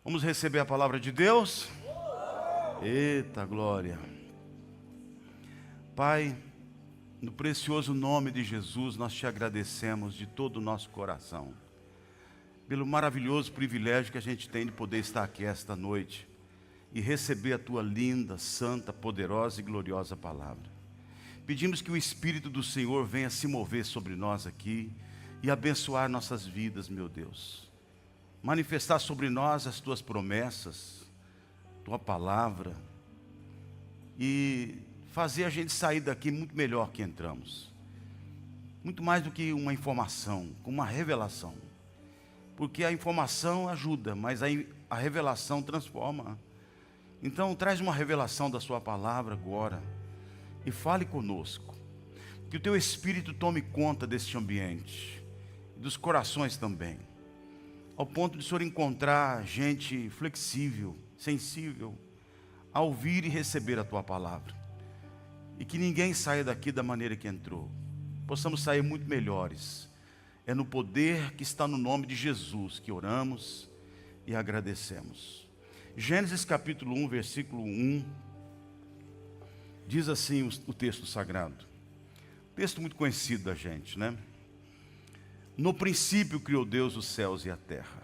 Vamos receber a palavra de Deus? Eita glória! Pai, no precioso nome de Jesus, nós te agradecemos de todo o nosso coração, pelo maravilhoso privilégio que a gente tem de poder estar aqui esta noite e receber a tua linda, santa, poderosa e gloriosa palavra. Pedimos que o Espírito do Senhor venha se mover sobre nós aqui e abençoar nossas vidas, meu Deus. Manifestar sobre nós as tuas promessas, tua palavra, e fazer a gente sair daqui muito melhor que entramos. Muito mais do que uma informação, com uma revelação. Porque a informação ajuda, mas a revelação transforma. Então traz uma revelação da sua palavra agora e fale conosco. Que o teu Espírito tome conta deste ambiente, dos corações também, ao ponto de o Senhor encontrar gente flexível, sensível, a ouvir e receber a tua palavra. E que ninguém saia daqui da maneira que entrou. Possamos sair muito melhores. É no poder que está no nome de Jesus que oramos e agradecemos. Gênesis capítulo 1, versículo 1. Diz assim o texto sagrado. Texto muito conhecido da gente, né? No princípio criou Deus os céus e a terra.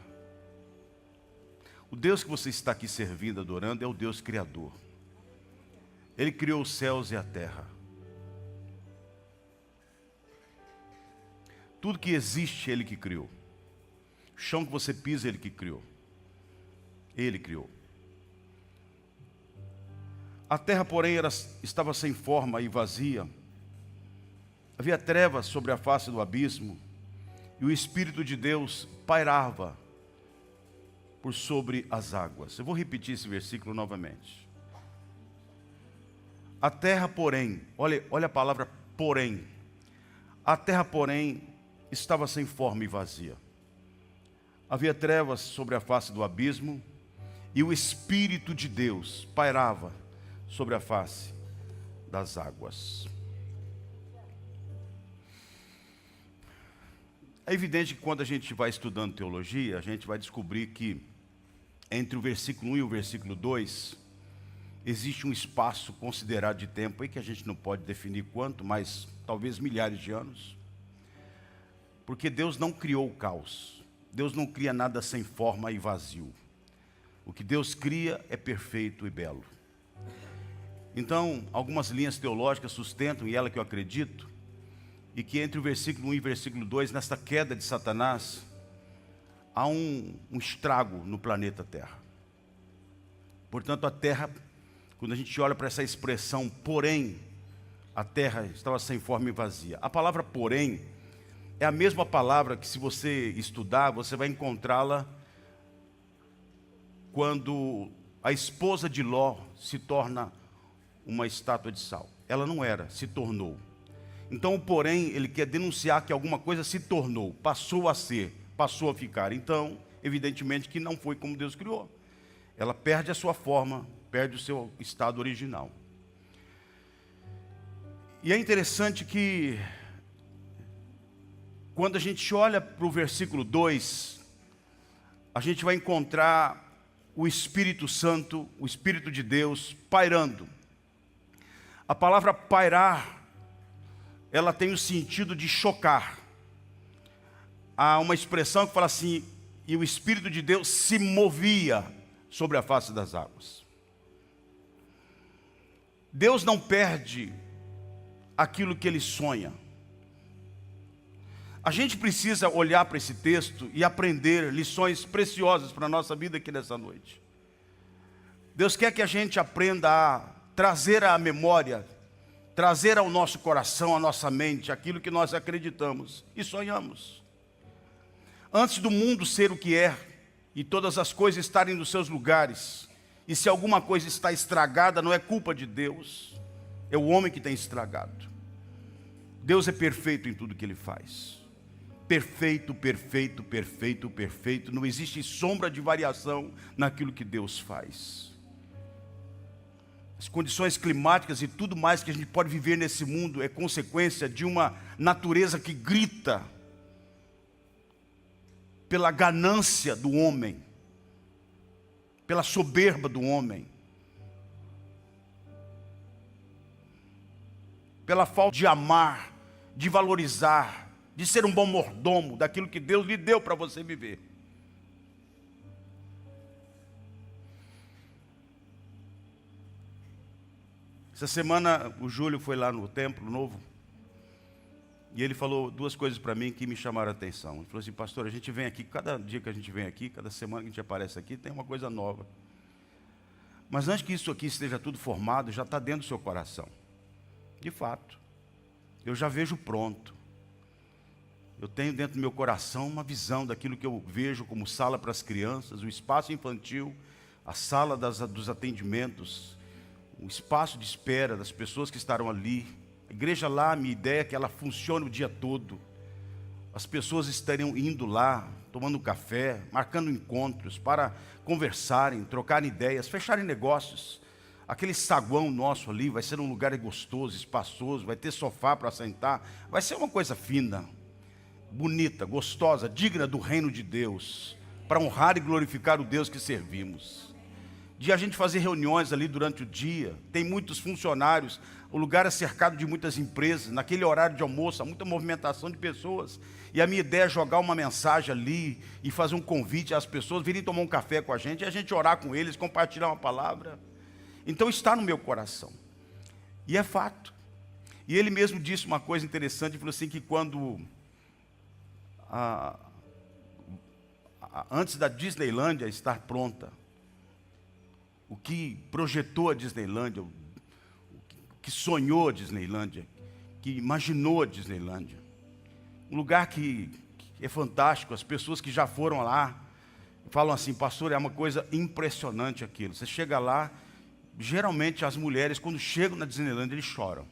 O Deus que você está aqui servindo, adorando, é o Deus Criador. Ele criou os céus e a terra. Tudo que existe, Ele que criou. O chão que você pisa, Ele que criou. Ele criou. A terra, porém, estava sem forma e vazia. Havia trevas sobre a face do abismo, e o Espírito de Deus pairava por sobre as águas. Eu vou repetir esse versículo novamente. A terra, porém, olha a palavra porém. A terra, porém, estava sem forma e vazia. Havia trevas sobre a face do abismo, e o Espírito de Deus pairava sobre a face das águas. É evidente que quando a gente vai estudando teologia, a gente vai descobrir que entre o versículo 1 e o versículo 2, existe um espaço considerado de tempo, aí que a gente não pode definir quanto, mas talvez milhares de anos. Porque Deus não criou o caos. Deus não cria nada sem forma e vazio. O que Deus cria é perfeito e belo. Então, algumas linhas teológicas sustentam, e ela que eu acredito, e que entre o versículo 1 e o versículo 2, nesta queda de Satanás, há um estrago no planeta Terra. Portanto, a Terra, quando a gente olha para essa expressão, porém, a Terra estava sem forma e vazia. A palavra porém é a mesma palavra que, se você estudar, você vai encontrá-la quando a esposa de Ló se torna uma estátua de sal. Ela não era, se tornou. Então o porém, ele quer denunciar que alguma coisa se tornou, passou a ser, passou a ficar. Então, evidentemente que não foi como Deus criou. Ela perde a sua forma, perde o seu estado original. E é interessante que, quando a gente olha para o versículo 2, a gente vai encontrar o Espírito Santo, o Espírito de Deus, pairando. A palavra pairar, ela tem o sentido de chocar. Há uma expressão que fala assim, e o Espírito de Deus se movia sobre a face das águas. Deus não perde aquilo que Ele sonha. A gente precisa olhar para esse texto e aprender lições preciosas para a nossa vida aqui nessa noite. Deus quer que a gente aprenda a trazer à memória, trazer ao nosso coração, à nossa mente, aquilo que nós acreditamos e sonhamos. Antes do mundo ser o que é, e todas as coisas estarem nos seus lugares, e se alguma coisa está estragada, não é culpa de Deus, é o homem que tem estragado. Deus é perfeito em tudo que Ele faz. Perfeito, perfeito, perfeito, perfeito. Não existe sombra de variação naquilo que Deus faz. As condições climáticas e tudo mais que a gente pode viver nesse mundo é consequência de uma natureza que grita pela ganância do homem. pela soberba do homem, pela falta de amar, de valorizar, de ser um bom mordomo daquilo que Deus lhe deu para você viver. Essa semana o Júlio foi lá no Templo Novo e ele falou duas coisas para mim que me chamaram a atenção. Ele falou assim: pastor, a gente vem aqui, cada dia que a gente vem aqui, cada semana que a gente aparece aqui, tem uma coisa nova. Mas antes que isso aqui esteja tudo formado, já está dentro do seu coração. De fato, eu já vejo pronto. Eu tenho dentro do meu coração uma visão daquilo que eu vejo como sala para as crianças, o espaço infantil, a sala dos atendimentos, o espaço de espera das pessoas que estarão ali. A igreja lá, a minha ideia é que ela funcione o dia todo. As pessoas estariam indo lá, tomando café, marcando encontros para conversarem, trocarem ideias, fecharem negócios. Aquele saguão nosso ali vai ser um lugar gostoso, espaçoso, vai ter sofá para sentar, vai ser uma coisa fina, bonita, gostosa, digna do reino de Deus, para honrar e glorificar o Deus que servimos. De a gente fazer reuniões ali durante o dia, tem muitos funcionários, o lugar é cercado de muitas empresas, naquele horário de almoço há muita movimentação de pessoas, e a minha ideia é jogar uma mensagem ali e fazer um convite às pessoas virem tomar um café com a gente, e a gente orar com eles, compartilhar uma palavra. Então está no meu coração, e é fato. E ele mesmo disse uma coisa interessante, ele falou assim, que quando antes da Disneylândia estar pronta, o que projetou a Disneylândia, o que sonhou a Disneylândia, que imaginou a Disneylândia, um lugar que é fantástico. As pessoas que já foram lá falam assim: pastor, é uma coisa impressionante aquilo. Você chega lá, geralmente as mulheres quando chegam na Disneylândia eles choram,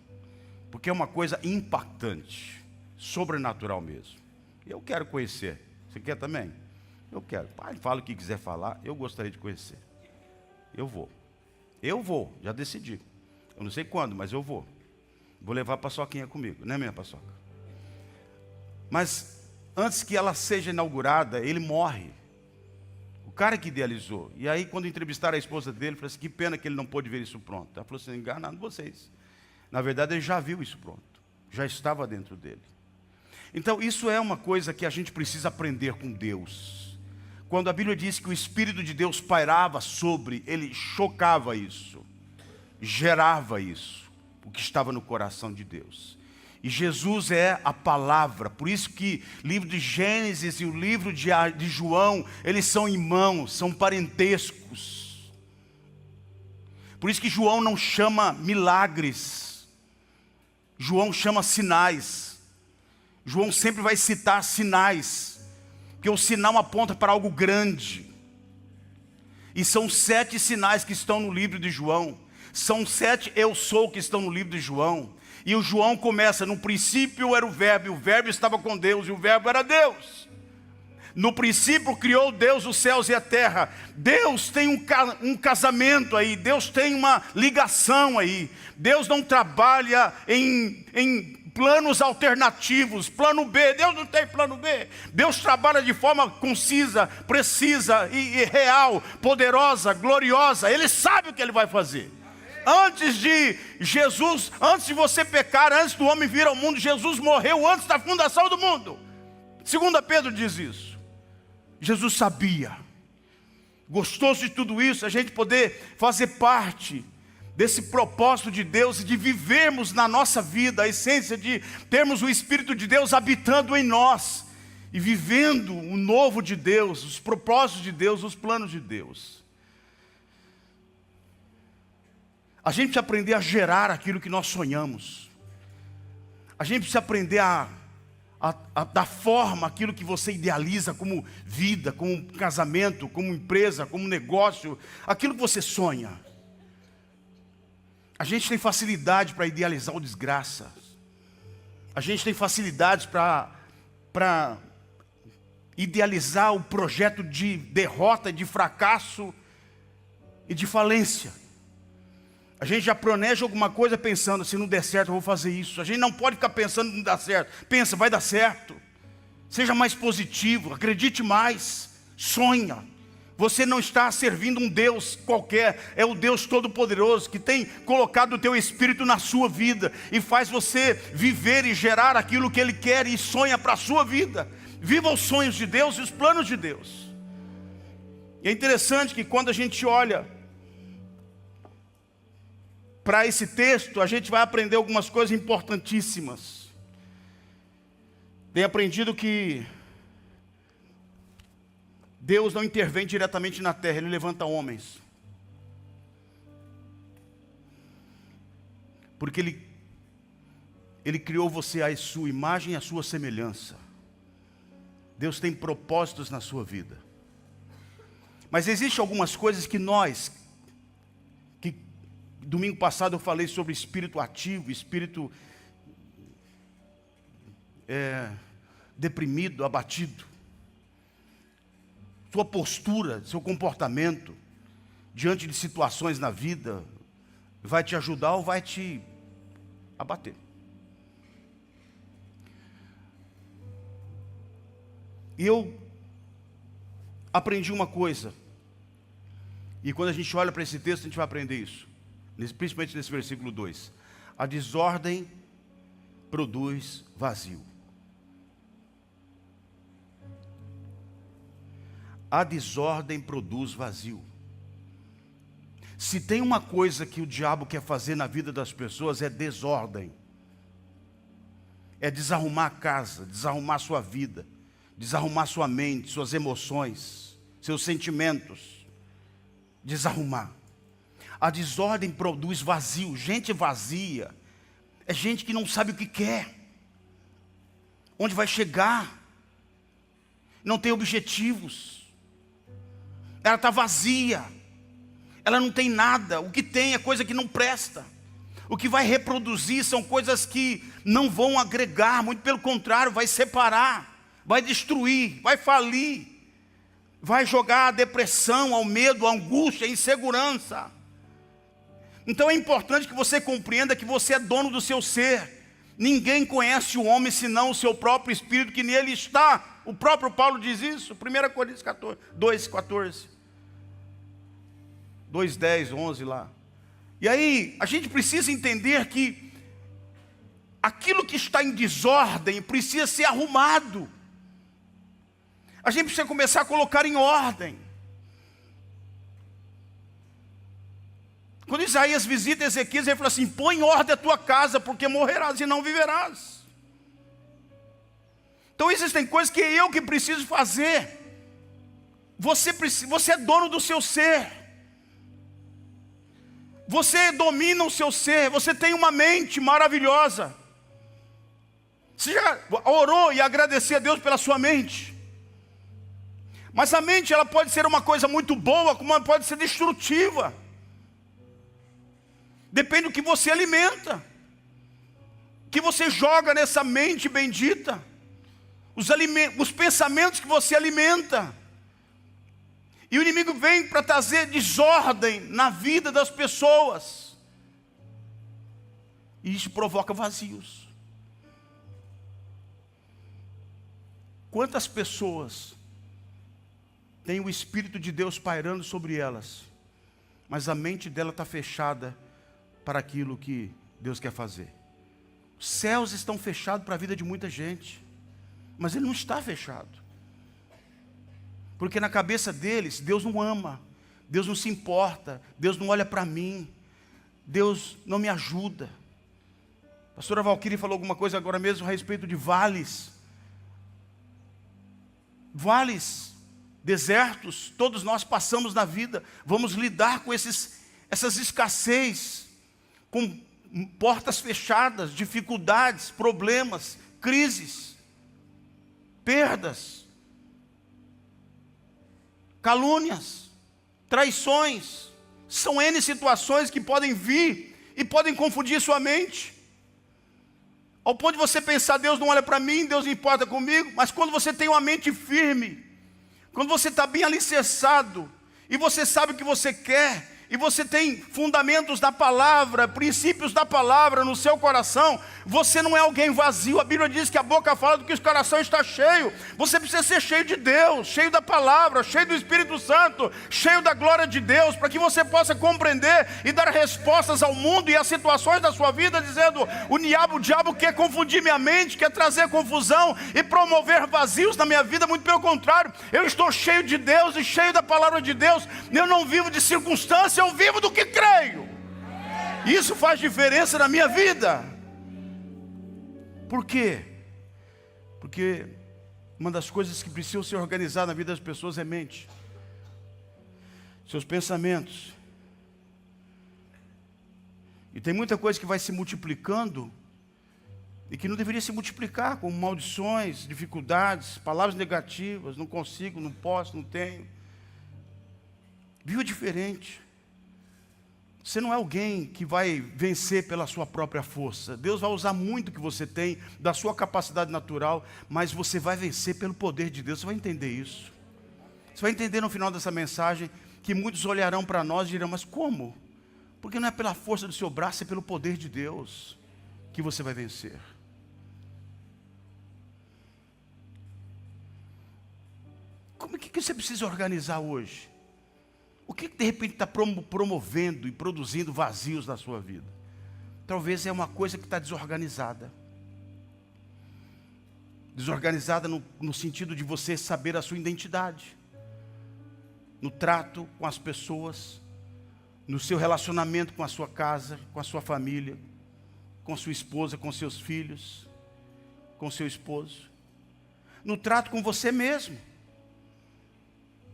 porque é uma coisa impactante, sobrenatural mesmo. Eu quero conhecer. Você quer também? Eu quero. Pai, fala o que quiser falar, eu gostaria de conhecer. Eu vou, já decidi. Eu não sei quando, mas eu vou. Vou levar a Paçoquinha comigo, né, minha Paçoca? Mas antes que ela seja inaugurada, ele morre. O cara que idealizou. E aí, quando entrevistaram a esposa dele, ele falou assim: que pena que ele não pôde ver isso pronto. Ela falou assim: enganando vocês. Na verdade, ele já viu isso pronto. Já estava dentro dele. Então, isso é uma coisa que a gente precisa aprender com Deus. Quando a Bíblia diz que o Espírito de Deus pairava sobre, ele chocava isso, gerava isso, o que estava no coração de Deus. E Jesus é a palavra, por isso que o livro de Gênesis e o livro de João, eles são irmãos, são parentescos. Por isso que João não chama milagres, João chama sinais. João sempre vai citar sinais, porque o sinal aponta para algo grande. E são 7 sinais que estão no livro de João. São 7 eu sou que estão no livro de João. E o João começa: no princípio era o verbo, e o verbo estava com Deus, e o verbo era Deus. No princípio criou Deus os céus e a terra. Deus tem um casamento aí, Deus tem uma ligação aí. Deus não trabalha em planos alternativos, plano B. Deus não tem plano B. Deus trabalha de forma concisa, precisa e real, poderosa, gloriosa. Ele sabe o que ele vai fazer. Antes de Jesus, antes de você pecar, antes do homem vir ao mundo, Jesus morreu antes da fundação do mundo. 2 Pedro diz isso. Jesus sabia. Gostoso de tudo isso, a gente poder fazer parte desse propósito de Deus e de vivermos na nossa vida a essência de termos o Espírito de Deus habitando em nós e vivendo o novo de Deus, os propósitos de Deus, os planos de Deus. A gente precisa aprender a gerar aquilo que nós sonhamos. A gente precisa aprender a dar forma àquilo que você idealiza como vida, como casamento, como empresa, como negócio, aquilo que você sonha. A gente tem facilidade para idealizar o desgraça. A gente tem facilidade para idealizar o projeto de derrota, de fracasso e de falência. A gente já planeja alguma coisa pensando: se não der certo eu vou fazer isso. A gente não pode ficar pensando que não dá certo. Pensa, vai dar certo. Seja mais positivo, acredite mais, sonha. Você não está servindo um Deus qualquer, é o Deus Todo-Poderoso que tem colocado o teu espírito na sua vida e faz você viver e gerar aquilo que Ele quer e sonha para a sua vida. Viva os sonhos de Deus e os planos de Deus. E é interessante que quando a gente olha para esse texto, a gente vai aprender algumas coisas importantíssimas. Tenho aprendido que Deus não intervém diretamente na terra, Ele levanta homens. Porque Ele criou você à sua imagem e à sua semelhança. Deus tem propósitos na sua vida. Mas existem algumas coisas que domingo passado eu falei sobre espírito ativo, espírito deprimido, abatido. Sua postura, seu comportamento diante de situações na vida vai te ajudar ou vai te abater. E eu aprendi uma coisa, e quando a gente olha para esse texto a gente vai aprender isso, principalmente nesse versículo 2. A desordem produz vazio. A desordem produz vazio. Se tem uma coisa que o diabo quer fazer na vida das pessoas, é desordem. É desarrumar a casa, desarrumar sua vida, desarrumar sua mente, suas emoções, seus sentimentos. Desarrumar. A desordem produz vazio. Gente vazia é gente que não sabe o que quer, onde vai chegar, não tem objetivos. Ela está vazia, ela não tem nada, o que tem é coisa que não presta, o que vai reproduzir são coisas que não vão agregar, muito pelo contrário, vai separar, vai destruir, vai falir, vai jogar a depressão, ao medo, à angústia, à insegurança. Então é importante que você compreenda que você é dono do seu ser. Ninguém conhece o homem senão o seu próprio espírito que nele está. O próprio Paulo diz isso, 1 Coríntios 2,14. 2,10, 11 lá. E aí, a gente precisa entender que aquilo que está em desordem precisa ser arrumado. A gente precisa começar a colocar em ordem. Quando Isaías visita Ezequias, ele fala assim: põe em ordem a tua casa, porque morrerás e não viverás. Então existem coisas que eu que preciso fazer. Você é dono do seu ser. Você domina o seu ser. Você tem uma mente maravilhosa. Você já orou e agradeceu a Deus pela sua mente? Mas a mente, ela pode ser uma coisa muito boa, como ela pode ser destrutiva. Depende do que você alimenta, que você joga nessa mente bendita, os pensamentos que você alimenta. E o inimigo vem para trazer desordem na vida das pessoas, e isso provoca vazios. Quantas pessoas têm o Espírito de Deus pairando sobre elas, mas a mente dela está fechada para aquilo que Deus quer fazer? Os céus estão fechados para a vida de muita gente, mas Ele não está fechado, porque na cabeça deles, Deus não ama, Deus não se importa, Deus não olha para mim, Deus não me ajuda. A pastora Valquíria falou alguma coisa agora mesmo a respeito de vales, desertos, todos nós passamos na vida, vamos lidar com essas escassez, com portas fechadas, dificuldades, problemas, crises, perdas, calúnias, traições. São N situações que podem vir e podem confundir sua mente, ao ponto de você pensar: Deus não olha para mim, Deus não importa comigo. Mas quando você tem uma mente firme, quando você está bem alicerçado, e você sabe o que você quer, e você tem fundamentos da palavra, princípios da palavra no seu coração, você não é alguém vazio. A Bíblia diz que a boca fala do que o coração está cheio. Você precisa ser cheio de Deus, cheio da palavra, cheio do Espírito Santo, cheio da glória de Deus, para que você possa compreender e dar respostas ao mundo e às situações da sua vida, dizendo: o diabo quer confundir minha mente, quer trazer confusão e promover vazios na minha vida. Muito pelo contrário, eu estou cheio de Deus e cheio da palavra de Deus. Eu não vivo de circunstância, eu vivo do que creio. Isso faz diferença na minha vida. Por quê? Porque uma das coisas que precisam ser organizadas na vida das pessoas é a mente, seus pensamentos. E tem muita coisa que vai se multiplicando e que não deveria se multiplicar, como maldições, dificuldades, palavras negativas: não consigo, não posso, não tenho. Viva diferente. Você não é alguém que vai vencer pela sua própria força. Deus vai usar muito o que você tem, da sua capacidade natural, mas você vai vencer pelo poder de Deus. Você vai entender isso. Você vai entender no final dessa mensagem que muitos olharão para nós e dirão: mas como? Porque não é pela força do seu braço, é pelo poder de Deus que você vai vencer. Como é que você precisa organizar hoje? O que de repente está promovendo e produzindo vazios na sua vida? Talvez é uma coisa que está desorganizada. Desorganizada no sentido de você saber a sua identidade, no trato com as pessoas, no seu relacionamento com a sua casa, com a sua família, com sua esposa, com seus filhos, com seu esposo, no trato com você mesmo.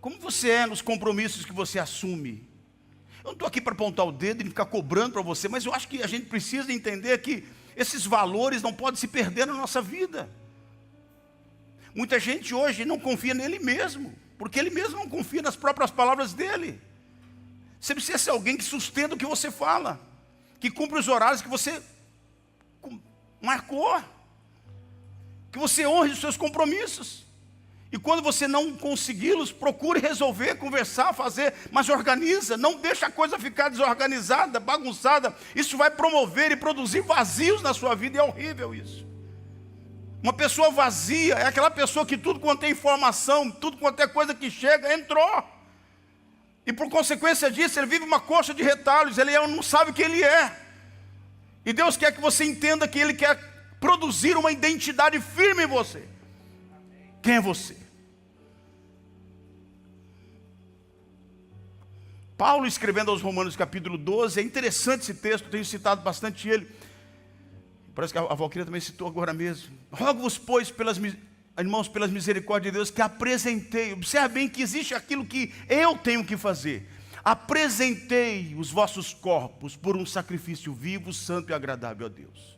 Como você é nos compromissos que você assume? Eu não estou aqui para apontar o dedo e ficar cobrando para você, mas eu acho que a gente precisa entender que esses valores não podem se perder na nossa vida. Muita gente hoje não confia nele mesmo, porque ele mesmo não confia nas próprias palavras dele. Você precisa ser alguém que sustenta o que você fala, que cumpre os horários que você marcou, que você honre os seus compromissos. E quando você não consegui-los, procure resolver, conversar, fazer, mas organiza. Não deixa a coisa ficar desorganizada, bagunçada. Isso vai promover e produzir vazios na sua vida, e é horrível isso. Uma pessoa vazia é aquela pessoa que tudo quanto é informação, tudo quanto é coisa que chega, entrou. E por consequência disso, ele vive uma coxa de retalhos, ele não sabe quem ele é. E Deus quer que você entenda que Ele quer produzir uma identidade firme em você. Quem é você? Paulo, escrevendo aos Romanos capítulo 12, é interessante esse texto, tenho citado bastante ele. Parece que a Valquíria também citou agora mesmo. Rogo-vos, pois, irmãos, pelas misericórdias de Deus, que apresentei. Observe bem que existe aquilo que eu tenho que fazer. Apresentei os vossos corpos por um sacrifício vivo, santo e agradável a Deus.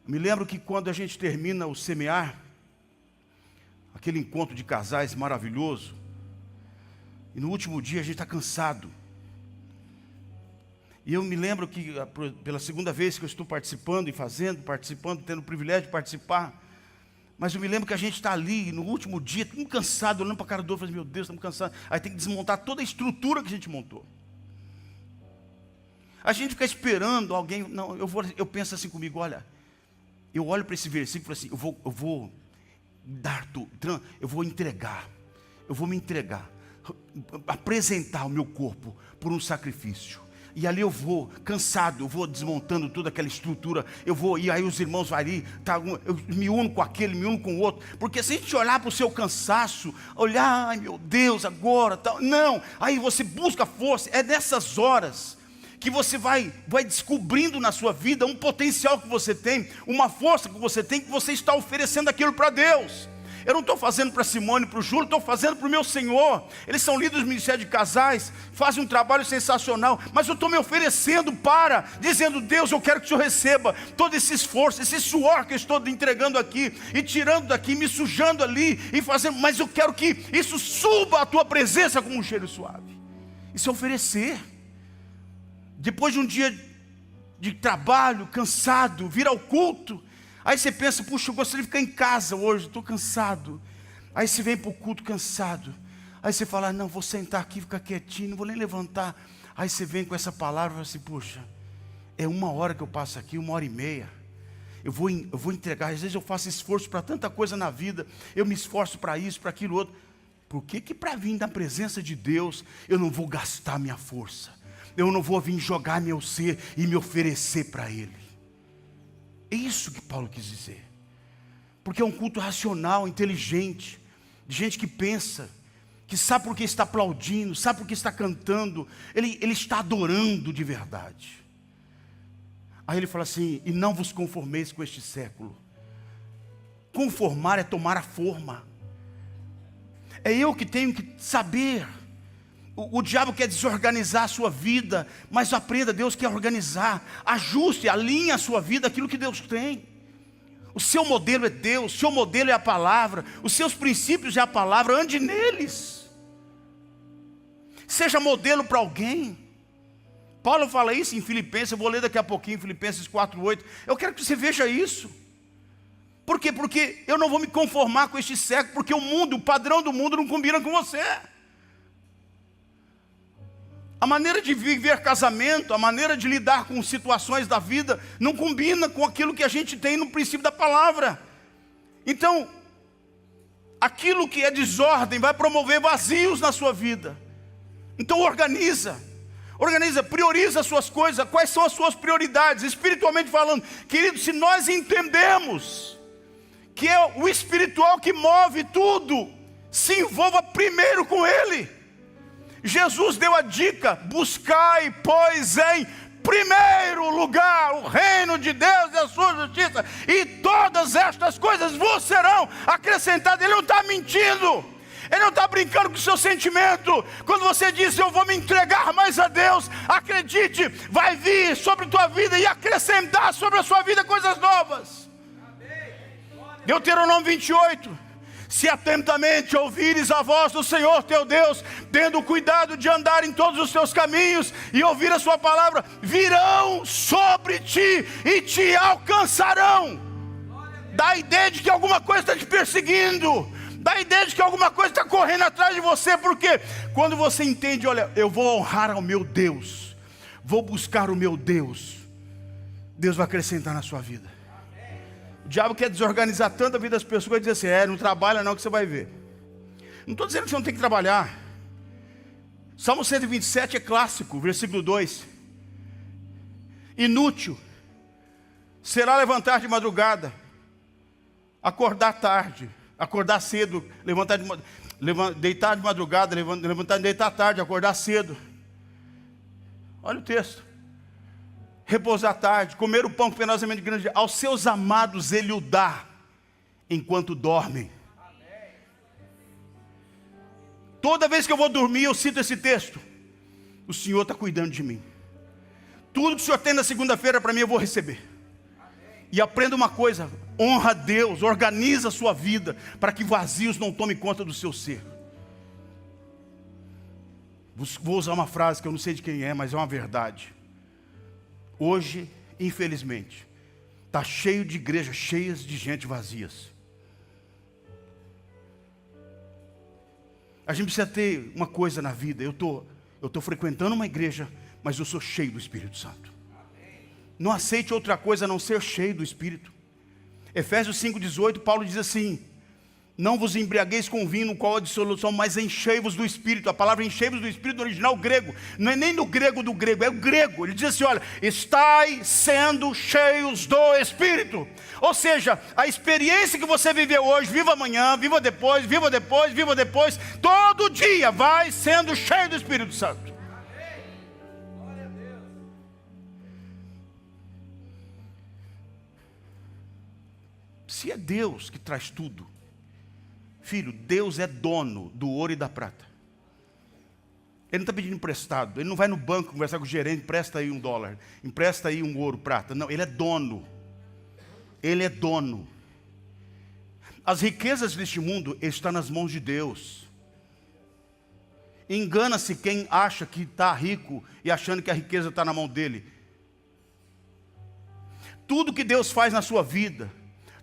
Me lembro que quando a gente termina o semear, aquele encontro de casais maravilhoso, e no último dia a gente está cansado. E eu me lembro que pela segunda vez que eu estou participando, tendo o privilégio de participar, mas eu me lembro que a gente está ali no último dia, tão cansado, olhando para a cara do outro, falando: meu Deus, estamos cansados. Aí tem que desmontar toda a estrutura que a gente montou. A gente fica esperando alguém. Não, eu penso assim comigo: olha, eu olho para esse versículo e falo assim: eu vou dar tudo, eu vou entregar, eu vou me entregar, apresentar o meu corpo por um sacrifício. E ali eu vou, cansado, eu vou desmontando toda aquela estrutura, e aí os irmãos vão ali, eu me uno com aquele, me uno com o outro, porque se a gente olhar para o seu cansaço, olhar: ai meu Deus, agora, tal, não, aí você busca força. É nessas horas que você vai descobrindo na sua vida um potencial que você tem, uma força que você está oferecendo aquilo para Deus. Eu não estou fazendo para Simone, para o Júlio, estou fazendo para o meu Senhor. Eles são líderes do Ministério de Casais, fazem um trabalho sensacional, mas eu estou me oferecendo dizendo: Deus, eu quero que o Senhor receba todo esse esforço, esse suor que eu estou entregando aqui, e tirando daqui, me sujando ali, e fazendo, mas eu quero que isso suba à tua presença como um cheiro suave. Isso é oferecer. Depois de um dia de trabalho, cansado, vir ao culto, aí você pensa: puxa, eu gostaria de ficar em casa hoje, estou cansado. Aí você vem para o culto cansado. Aí você fala, não, vou sentar aqui, ficar quietinho, não vou nem levantar. Aí você vem com essa palavra e fala assim, poxa, é 1 hora que eu passo aqui, 1h30. Eu vou entregar, às vezes eu faço esforço para tanta coisa na vida, eu me esforço para isso, para aquilo outro. Por que para vir na presença de Deus, eu não vou gastar minha força? Eu não vou vir jogar meu ser e me oferecer para Ele. É isso que Paulo quis dizer. Porque é um culto racional, inteligente, de gente que pensa, que sabe por que está aplaudindo, sabe por que está cantando, ele está adorando de verdade. Aí ele fala assim, e não vos conformeis com este século. Conformar é tomar a forma. É eu que tenho que saber. O diabo quer desorganizar a sua vida, mas aprenda, Deus quer organizar. Ajuste, alinhe a sua vida àquilo que Deus tem. O seu modelo é Deus, o seu modelo é a palavra, os seus princípios é a palavra, ande neles. Seja modelo para alguém. Paulo fala isso em Filipenses, eu vou ler daqui a pouquinho, Filipenses 4:8. Eu quero que você veja isso. Por quê? Porque eu não vou me conformar com este século, porque o padrão do mundo não combina com você. A maneira de viver casamento, a maneira de lidar com situações da vida, não combina com aquilo que a gente tem no princípio da palavra. Então, aquilo que é desordem vai promover vazios na sua vida. Então organiza, prioriza as suas coisas. Quais são as suas prioridades, espiritualmente falando? Querido, se nós entendemos que é o espiritual que move tudo, se envolva primeiro com Ele. Jesus deu a dica, buscai, pois, em primeiro lugar o reino de Deus e a sua justiça, e todas estas coisas vos serão acrescentadas. Ele não está mentindo, ele não está brincando com o seu sentimento. Quando você diz, eu vou me entregar mais a Deus, acredite, vai vir sobre a tua vida e acrescentar sobre a sua vida coisas novas. Deuteronômio 28. Se atentamente ouvires a voz do Senhor teu Deus, tendo cuidado de andar em todos os teus caminhos e ouvir a sua palavra, virão sobre ti e te alcançarão. Dá a ideia de que alguma coisa está te perseguindo, dá a ideia de que alguma coisa está correndo atrás de você. Porque quando você entende, olha, eu vou honrar ao meu Deus, vou buscar o meu Deus, Deus vai acrescentar na sua vida. O diabo quer desorganizar tanto a vida das pessoas, dizer assim, não trabalha não que você vai ver. Não estou dizendo que você não tem que trabalhar. Salmo 127 é clássico, versículo 2. Inútil será levantar de madrugada, acordar tarde, acordar cedo, deitar de madrugada, deitar tarde, acordar cedo. Olha o texto. Repousar tarde, comer o pão penosamente grande, aos seus amados ele o dá, enquanto dormem. Toda vez que eu vou dormir, eu cito esse texto. O Senhor está cuidando de mim. Tudo que o Senhor tem na segunda-feira para mim, eu vou receber. E aprenda uma coisa, honra a Deus, organiza a sua vida, para que vazios não tomem conta do seu ser. Vou usar uma frase que eu não sei de quem é, mas é uma verdade. Hoje, infelizmente, está cheio de igrejas cheias de gente vazias. A gente precisa ter uma coisa na vida. Eu tô frequentando uma igreja, mas eu sou cheio do Espírito Santo. Não aceite outra coisa a não ser cheio do Espírito. Efésios 5,18, Paulo diz assim, não vos embriagueis com vinho no qual há dissolução, mas enchei-vos do Espírito. A palavra enchei-vos do Espírito no original grego, não é nem do grego, é o grego. Ele diz assim, olha, estai sendo cheios do Espírito. Ou seja, a experiência que você viveu hoje, viva amanhã, viva depois, todo dia vai sendo cheio do Espírito Santo. Glória a Deus. Se é Deus que traz tudo, filho, Deus é dono do ouro e da prata. Ele não está pedindo emprestado. Ele não vai no banco conversar com o gerente, empresta aí $1, empresta aí um ouro, prata. Não, ele é dono. Ele é dono. As riquezas deste mundo estão nas mãos de Deus. Engana-se quem acha que está rico e achando que a riqueza está na mão dele. Tudo que Deus faz na sua vida,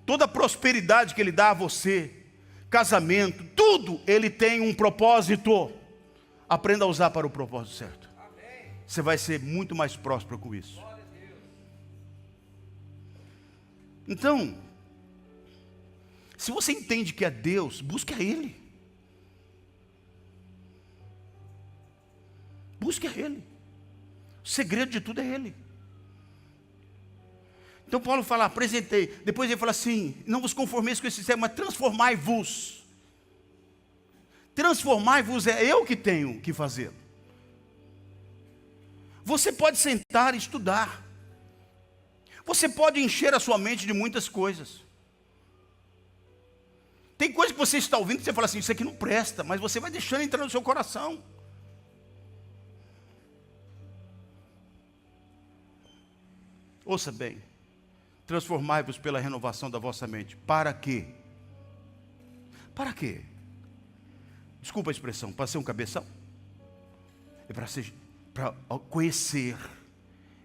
toda a prosperidade que Ele dá a você, casamento, tudo ele tem um propósito. Aprenda a usar para o propósito certo. Você vai ser muito mais próspero com isso. Então, se você entende que é Deus, busque a Ele. Busque a Ele. O segredo de tudo é Ele. Então Paulo fala, apresentei. Depois ele fala assim, não vos conformeis com esse sistema, mas transformai-vos. Transformai-vos é eu que tenho que fazer. Você pode sentar e estudar. Você pode encher a sua mente de muitas coisas. Tem coisa que você está ouvindo que você fala assim, isso aqui não presta, mas você vai deixando entrar no seu coração. Ouça bem, transformai-vos pela renovação da vossa mente. Para quê? Para quê? Desculpa a expressão, para ser um cabeção? É para conhecer,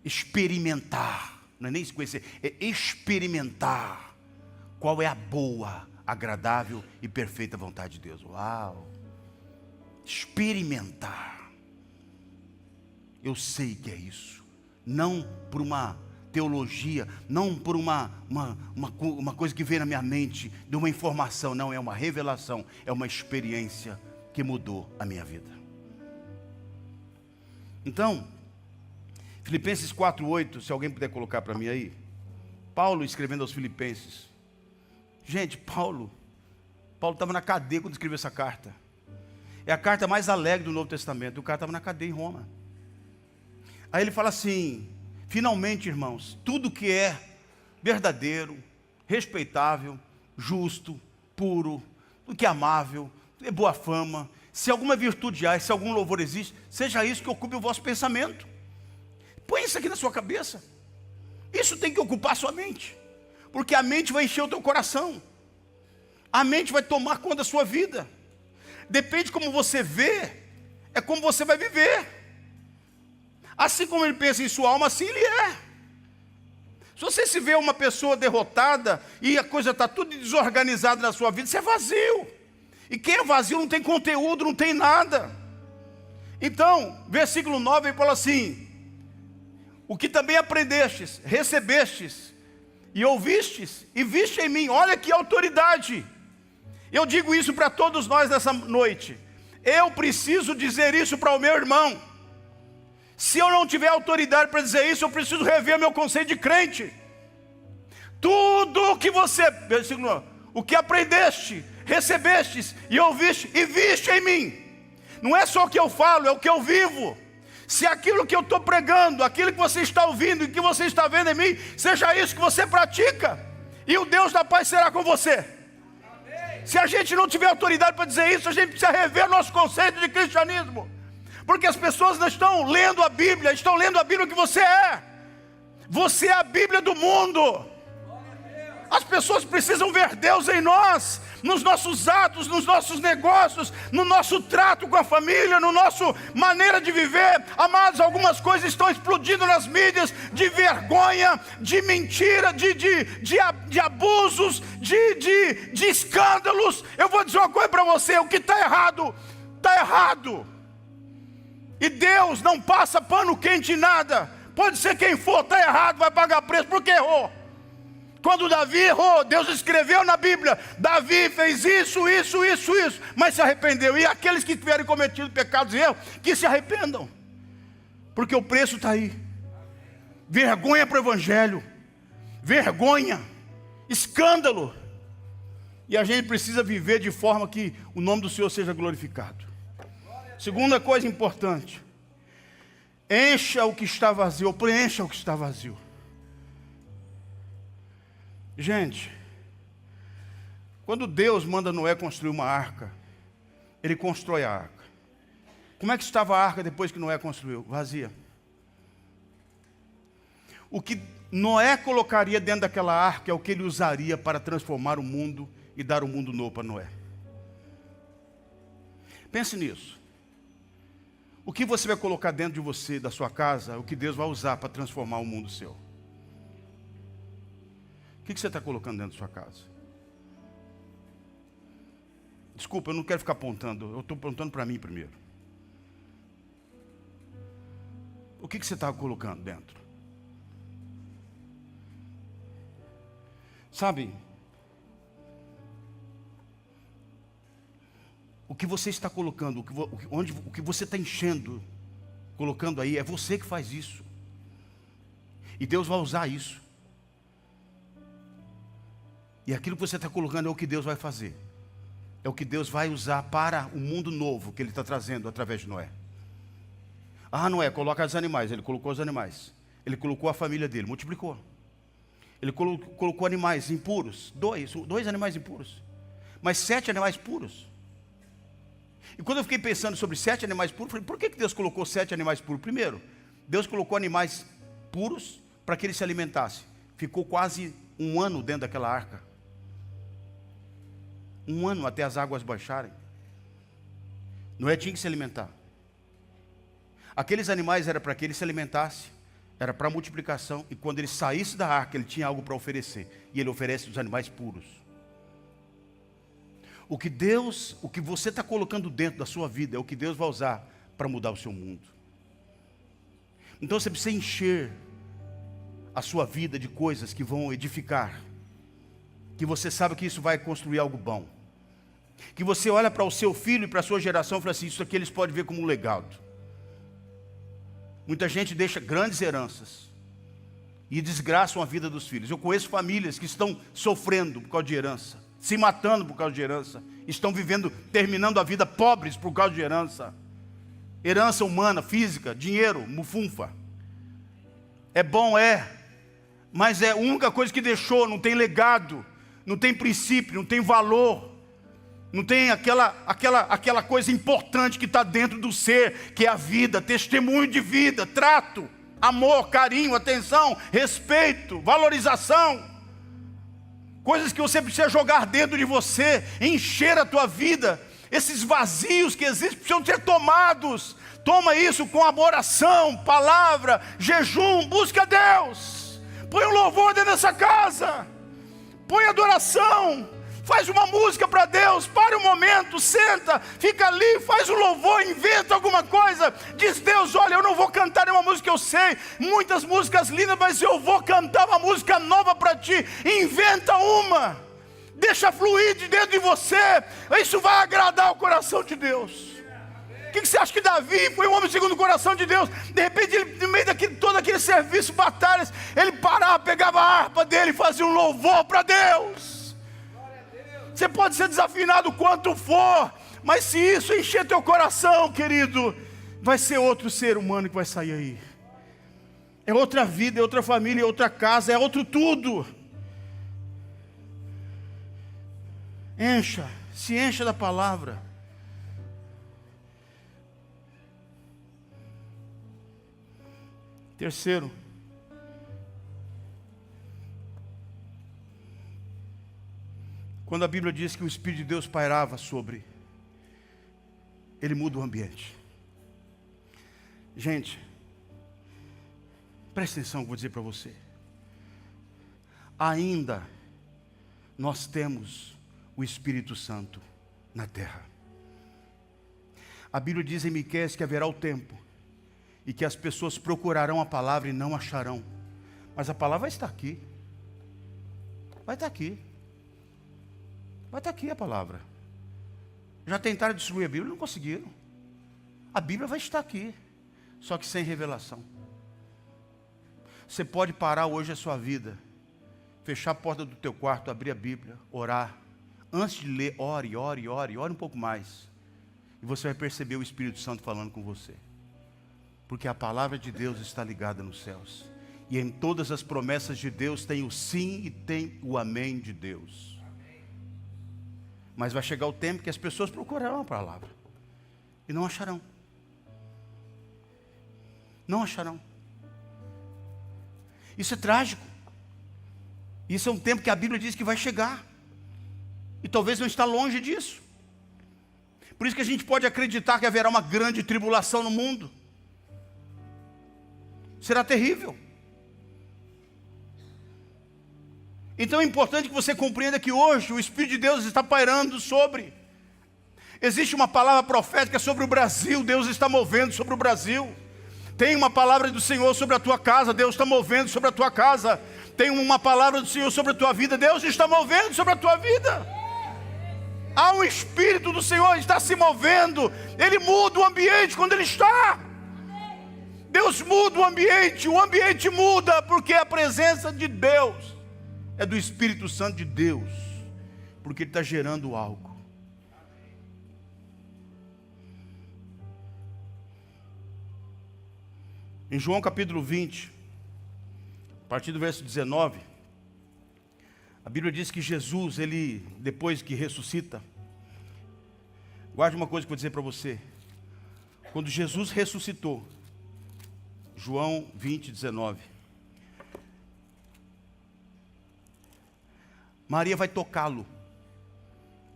experimentar. Não é nem se conhecer, é experimentar qual é a boa, agradável e perfeita vontade de Deus. Uau! Experimentar. Eu sei que é isso. Não por uma teologia, não por uma coisa que veio na minha mente, de uma informação, não, é uma revelação, é uma experiência que mudou a minha vida. Então, Filipenses 4:8, se alguém puder colocar para mim aí, Paulo escrevendo aos Filipenses. Gente, Paulo estava na cadeia quando escreveu essa carta. É a carta mais alegre do Novo Testamento. O cara estava na cadeia em Roma. Aí ele fala assim, finalmente, irmãos, tudo que é verdadeiro, respeitável, justo, puro, tudo que é amável, é boa fama, se alguma virtude há, se algum louvor existe, seja isso que ocupe o vosso pensamento. Põe isso aqui na sua cabeça. Isso tem que ocupar a sua mente, porque a mente vai encher o teu coração. A mente vai tomar conta da sua vida. Depende de como você vê, é como você vai viver. Assim como ele pensa em sua alma, assim ele é. Se você se vê uma pessoa derrotada e a coisa está tudo desorganizada na sua vida, você é vazio. E quem é vazio não tem conteúdo, não tem nada. Então, versículo 9, ele fala assim, o que também aprendestes, recebestes, e ouvistes, e viste em mim, olha que autoridade. Eu digo isso para todos nós nessa noite. Eu preciso dizer isso para o meu irmão. Se eu não tiver autoridade para dizer isso, eu preciso rever meu conceito de crente. Tudo que você, versículo 9, o que aprendeste, recebestes, e ouviste, e viste em mim. Não é só o que eu falo, é o que eu vivo. Se aquilo que eu estou pregando, aquilo que você está ouvindo e que você está vendo em mim, seja isso que você pratica, e o Deus da paz será com você. Se a gente não tiver autoridade para dizer isso, a gente precisa rever nosso conceito de cristianismo. Porque as pessoas não estão lendo a Bíblia, estão lendo a Bíblia que você é. Você é a Bíblia do mundo. As pessoas precisam ver Deus em nós, nos nossos atos, nos nossos negócios, no nosso trato com a família, no nosso maneira de viver. Amados, algumas coisas estão explodindo nas mídias, de vergonha, de mentira, de abusos, de escândalos. Eu vou dizer uma coisa para você, o que está errado, está errado. E Deus não passa pano quente em nada. Pode ser quem for, está errado, vai pagar preço, porque errou. Quando Davi errou, Deus escreveu na Bíblia, Davi fez isso, mas se arrependeu. E aqueles que tiverem cometido pecados e erros, que se arrependam, porque o preço está aí. Vergonha para o Evangelho, vergonha, escândalo. E a gente precisa viver de forma que o nome do Senhor seja glorificado. Segunda coisa importante, encha o que está vazio, ou preencha o que está vazio. Gente, quando Deus manda Noé construir uma arca, Ele constrói a arca. Como é que estava a arca depois que Noé construiu? Vazia. O que Noé colocaria dentro daquela arca é o que ele usaria para transformar o mundo e dar um mundo novo para Noé. Pense nisso. O que você vai colocar dentro de você, da sua casa, é o que Deus vai usar para transformar o mundo seu. O que você está colocando dentro da sua casa? Desculpa, eu não quero ficar apontando, eu estou apontando para mim primeiro. O que você está colocando dentro? Sabe, o que você está colocando, o que você está enchendo, colocando aí, é você que faz isso. E Deus vai usar isso. E aquilo que você está colocando é o que Deus vai fazer. É o que Deus vai usar para o mundo novo que Ele está trazendo através de Noé. Ah, Noé, coloca os animais. Ele colocou os animais. Ele colocou a família dele, multiplicou. Ele colocou animais impuros, dois animais impuros, mas 7 animais puros. E quando eu fiquei pensando sobre 7 animais puros, falei, por que Deus colocou 7 animais puros? Primeiro, Deus colocou animais puros para que ele se alimentasse. Ficou quase 1 ano dentro daquela arca. 1 ano até as águas baixarem. Noé tinha que se alimentar. Aqueles animais era para que ele se alimentasse, era para multiplicação, e quando ele saísse da arca, ele tinha algo para oferecer, e ele oferece os animais puros. O que você está colocando dentro da sua vida, é o que Deus vai usar para mudar o seu mundo. Então você precisa encher a sua vida de coisas que vão edificar, que você sabe que isso vai construir algo bom, que você olha para o seu filho e para a sua geração e fala assim, isso aqui eles podem ver como um legado. Muita gente deixa grandes heranças e desgraçam a vida dos filhos. Eu conheço famílias que estão sofrendo por causa de herança, se matando por causa de herança, estão vivendo, terminando a vida pobres por causa de herança. Herança humana, física, dinheiro, mufunfa. É bom, mas é a única coisa que deixou, não tem legado, não tem princípio, não tem valor. Não tem aquela coisa importante que está dentro do ser, que é a vida, testemunho de vida, trato, amor, carinho, atenção, respeito, valorização. Coisas que você precisa jogar dentro de você, encher a tua vida. Esses vazios que existem precisam ser tomados. Toma isso com oração, palavra, jejum, busca a Deus. Põe um louvor dentro dessa casa. Põe adoração. Faz uma música para Deus, para um momento, senta, fica ali, faz um louvor, inventa alguma coisa. Diz Deus, olha, eu não vou cantar nenhuma música que eu sei, muitas músicas lindas, mas eu vou cantar uma música nova para ti. Inventa uma, deixa fluir de dentro de você, isso vai agradar o coração de Deus. O que você acha que Davi foi um homem segundo o coração de Deus? De repente, ele, no meio daquele, todo aquele serviço, batalhas, ele parava, pegava a harpa dele e fazia um louvor para Deus. Você pode ser desafinado quanto for, mas se isso encher teu coração, querido, vai ser outro ser humano que vai sair aí. É outra vida, é outra família, é outra casa, é outro tudo. Se encha da palavra. Terceiro, quando a Bíblia diz que o Espírito de Deus pairava sobre, ele muda o ambiente. Gente, preste atenção que eu vou dizer para você. Ainda nós temos o Espírito Santo na terra. A Bíblia diz em Miqueias que haverá o tempo e que as pessoas procurarão a palavra e não acharão. Mas a palavra vai estar aqui. Vai estar aqui. Vai estar aqui a palavra. Já tentaram destruir a Bíblia, não conseguiram. A Bíblia vai estar aqui, só que sem revelação. Você pode parar hoje a sua vida, fechar a porta do teu quarto, abrir a Bíblia, orar. Antes de ler, ore um pouco mais. E você vai perceber o Espírito Santo falando com você. Porque a palavra de Deus está ligada nos céus. E em todas as promessas de Deus tem o sim e tem o amém de Deus. Mas vai chegar o tempo que as pessoas procurarão a palavra e não acharão. Não acharão. Isso é trágico. Isso é um tempo que a Bíblia diz que vai chegar. E talvez não está longe disso. Por isso que a gente pode acreditar que haverá uma grande tribulação no mundo. Será terrível. Então é importante que você compreenda que hoje o Espírito de Deus está pairando sobre Existe uma palavra profética sobre o Brasil, Deus está movendo sobre o Brasil. Tem uma palavra do Senhor sobre a tua casa, Deus está movendo sobre a tua casa. Tem uma palavra do Senhor sobre a tua vida, Deus está movendo sobre a tua vida. Há um Espírito do Senhor, está se movendo. Ele muda o ambiente quando Ele está. Deus muda o ambiente muda, porque a presença de Deus é do Espírito Santo de Deus, porque Ele está gerando algo. Em João capítulo 20, a partir do verso 19, a Bíblia diz que Jesus, Ele, depois que ressuscita, guarde uma coisa que eu vou dizer para você. Quando Jesus ressuscitou, João 20, 19, Maria vai tocá-lo.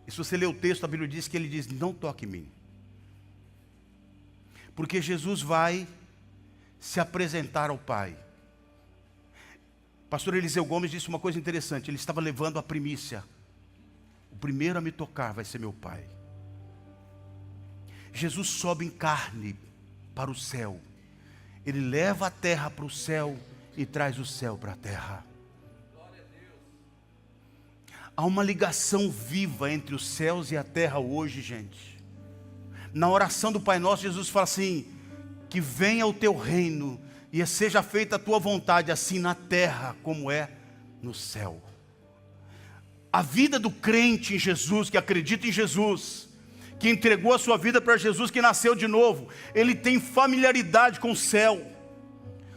E se você ler o texto, a Bíblia diz que ele diz: não toque em mim. Porque Jesus vai se apresentar ao Pai. Pastor Eliseu Gomes disse uma coisa interessante. Ele estava levando a primícia. O primeiro a me tocar vai ser meu Pai. Jesus sobe em carne para o céu. Ele leva a terra para o céu e traz o céu para a terra. Há uma ligação viva entre os céus e a terra hoje, gente. Na oração do Pai Nosso, Jesus fala assim: que venha o teu reino e seja feita a tua vontade, assim na terra como é no céu. A vida do crente em Jesus, que acredita em Jesus, que entregou a sua vida para Jesus, que nasceu de novo, ele tem familiaridade com o céu.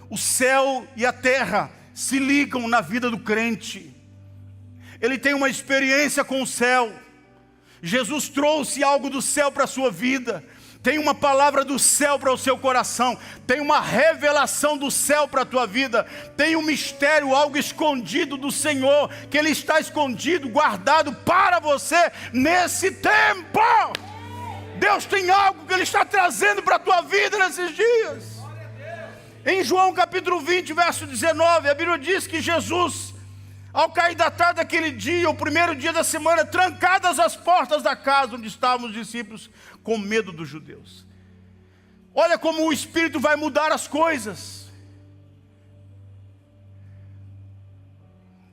O céu e a terra se ligam na vida do crente. Ele tem uma experiência com o céu. Jesus trouxe algo do céu para a sua vida. Tem uma palavra do céu para o seu coração. Tem uma revelação do céu para a tua vida. Tem um mistério, algo escondido do Senhor, que Ele está escondido, guardado para você nesse tempo. Deus tem algo que Ele está trazendo para a tua vida nesses dias. Em João capítulo 20, verso 19, a Bíblia diz que Jesus, ao cair da tarde daquele dia, o primeiro dia da semana, trancadas as portas da casa onde estavam os discípulos, com medo dos judeus. Olha como o Espírito vai mudar as coisas.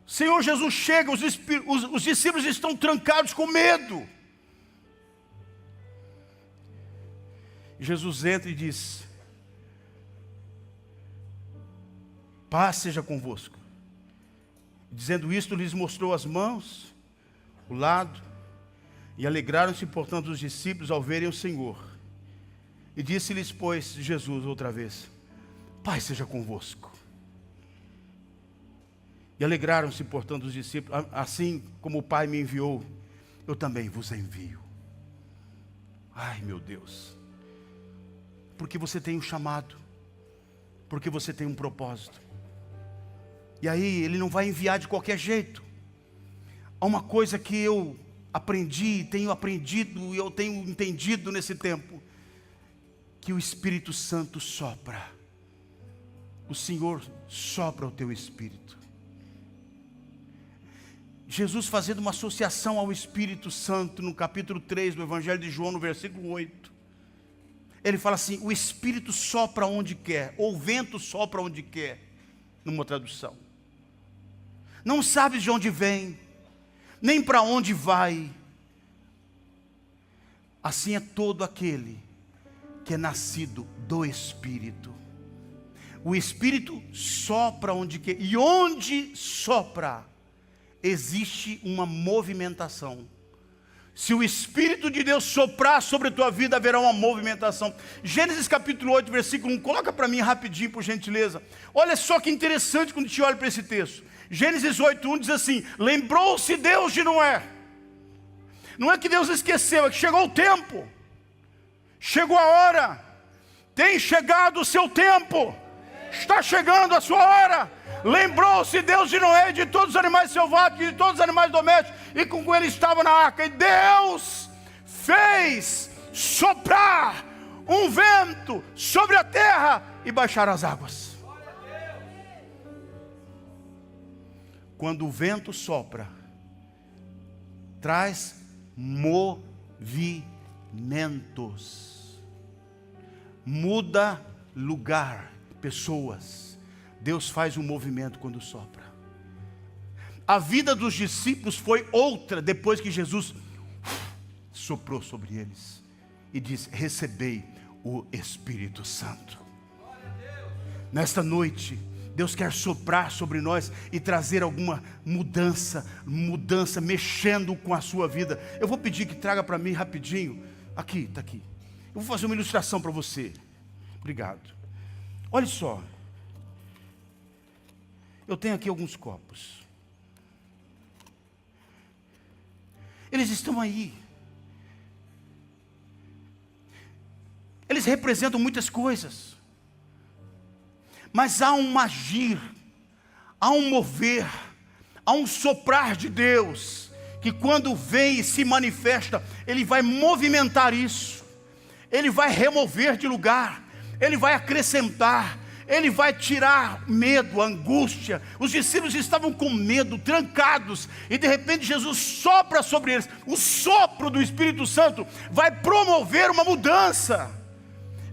O Senhor Jesus chega, os discípulos estão trancados com medo. Jesus entra e diz: paz seja convosco. Dizendo isto, lhes mostrou as mãos, o lado, e alegraram-se, portanto, os discípulos ao verem o Senhor. E disse-lhes, pois, Jesus outra vez: paz seja convosco. E alegraram-se, portanto, os discípulos: assim como o Pai me enviou, eu também vos envio. Ai, meu Deus. Porque você tem um chamado, porque você tem um propósito. E aí Ele não vai enviar de qualquer jeito. Há uma coisa que eu aprendi, tenho aprendido e eu tenho entendido nesse tempo, que o Espírito Santo sopra. O Senhor sopra o teu Espírito. Jesus, fazendo uma associação ao Espírito Santo no capítulo 3 do Evangelho de João, no versículo 8, Ele fala assim: o Espírito sopra onde quer, ou o vento sopra onde quer, numa tradução. Não sabes de onde vem, nem para onde vai. Assim é todo aquele que é nascido do Espírito. O Espírito sopra onde quer, e onde sopra, existe uma movimentação. Se o Espírito de Deus soprar sobre a tua vida, haverá uma movimentação. Gênesis capítulo 8, versículo 1, coloca para mim rapidinho, por gentileza. Olha só que interessante quando te olha para esse texto. Gênesis 8, 1 diz assim: lembrou-se Deus de Noé. Não é que Deus esqueceu, é que chegou o tempo. Chegou a hora. Tem chegado o seu tempo. Está chegando a sua hora. Lembrou-se Deus de Noé e de todos os animais selváticos, e de todos os animais domésticos, e com ele estava na arca. E Deus fez soprar um vento sobre a terra e baixar as águas. Quando o vento sopra, traz movimentação. Muda lugar, pessoas. Deus faz um movimento quando sopra. A vida dos discípulos foi outra depois que Jesus soprou sobre eles e disse: recebei o Espírito Santo. Nesta noite, Deus quer soprar sobre nós e trazer alguma mudança, mexendo com a sua vida. Eu vou pedir que traga para mim rapidinho. Aqui, está aqui. Eu vou fazer uma ilustração para você. Obrigado. Olha só. Eu tenho aqui alguns copos. Eles estão aí. Eles representam muitas coisas. Mas há um agir, há um mover, há um soprar de Deus, que quando vem e se manifesta, Ele vai movimentar isso. Ele vai remover de lugar, Ele vai acrescentar, Ele vai tirar medo, angústia. Os discípulos estavam com medo, trancados, e de repente Jesus sopra sobre eles. O sopro do Espírito Santo vai promover uma mudança,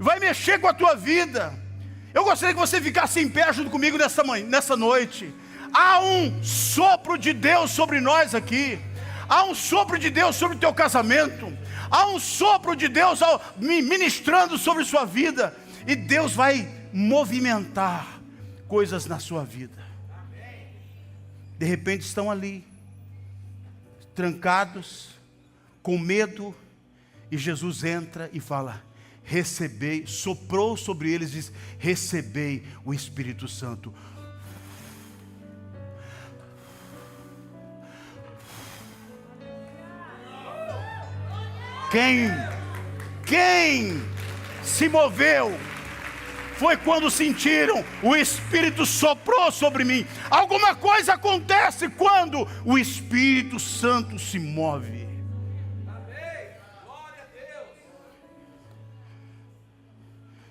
vai mexer com a tua vida. Eu gostaria que você ficasse em pé junto comigo nessa noite. Há um sopro de Deus sobre nós aqui. Há um sopro de Deus sobre o teu casamento. Há um sopro de Deus ministrando sobre sua vida. E Deus vai movimentar coisas na sua vida. De repente estão ali, trancados, com medo. E Jesus entra e fala: recebei, soprou sobre eles e diz: recebei o Espírito Santo. Quem se moveu foi quando sentiram: o Espírito soprou sobre mim. Alguma coisa acontece quando o Espírito Santo se move.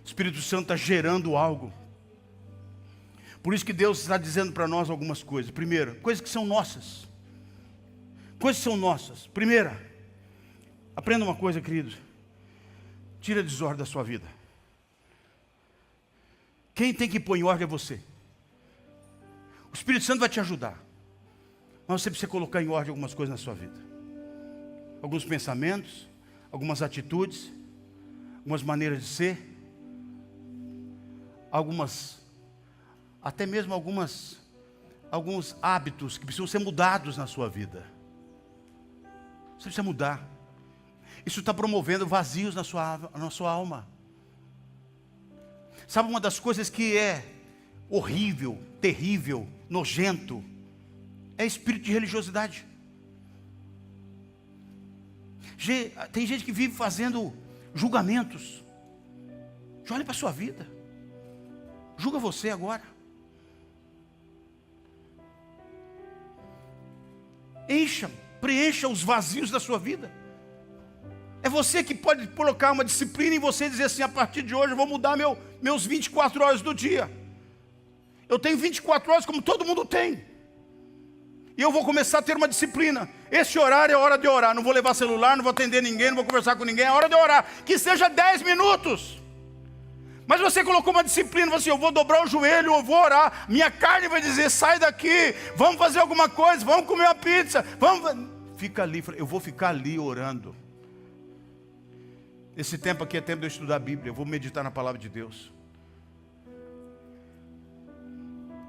O Espírito Santo está gerando algo. Por isso que Deus está dizendo para nós algumas coisas. Primeiro, coisas que são nossas. Coisas que são nossas. Primeira, aprenda uma coisa, queridos. Tira a desordem da sua vida. Quem tem que pôr em ordem é você. O Espírito Santo vai te ajudar. Mas você precisa colocar em ordem algumas coisas na sua vida. Alguns pensamentos, algumas atitudes, algumas maneiras de ser. Até mesmo alguns hábitos que precisam ser mudados na sua vida. Você precisa mudar. Isso está promovendo vazios na sua alma. Sabe uma das coisas que é horrível, terrível, nojento? É espírito de religiosidade. Tem gente que vive fazendo julgamentos. Olhe para a sua vida. Julga você agora. Preencha os vazios da sua vida. É você que pode colocar uma disciplina em você e dizer assim: a partir de hoje eu vou mudar meus 24 horas do dia. Eu tenho 24 horas como todo mundo tem. E eu vou começar a ter uma disciplina. Esse horário é hora de orar. Não vou levar celular, não vou atender ninguém, não vou conversar com ninguém. É hora de orar. Que seja 10 minutos. Mas você colocou uma disciplina, você: eu vou dobrar o joelho, eu vou orar. Minha carne vai dizer: sai daqui, vamos fazer alguma coisa, vamos comer uma pizza, fica ali. Eu vou ficar ali orando. Esse tempo aqui é tempo de eu estudar a Bíblia. Eu vou meditar na palavra de Deus.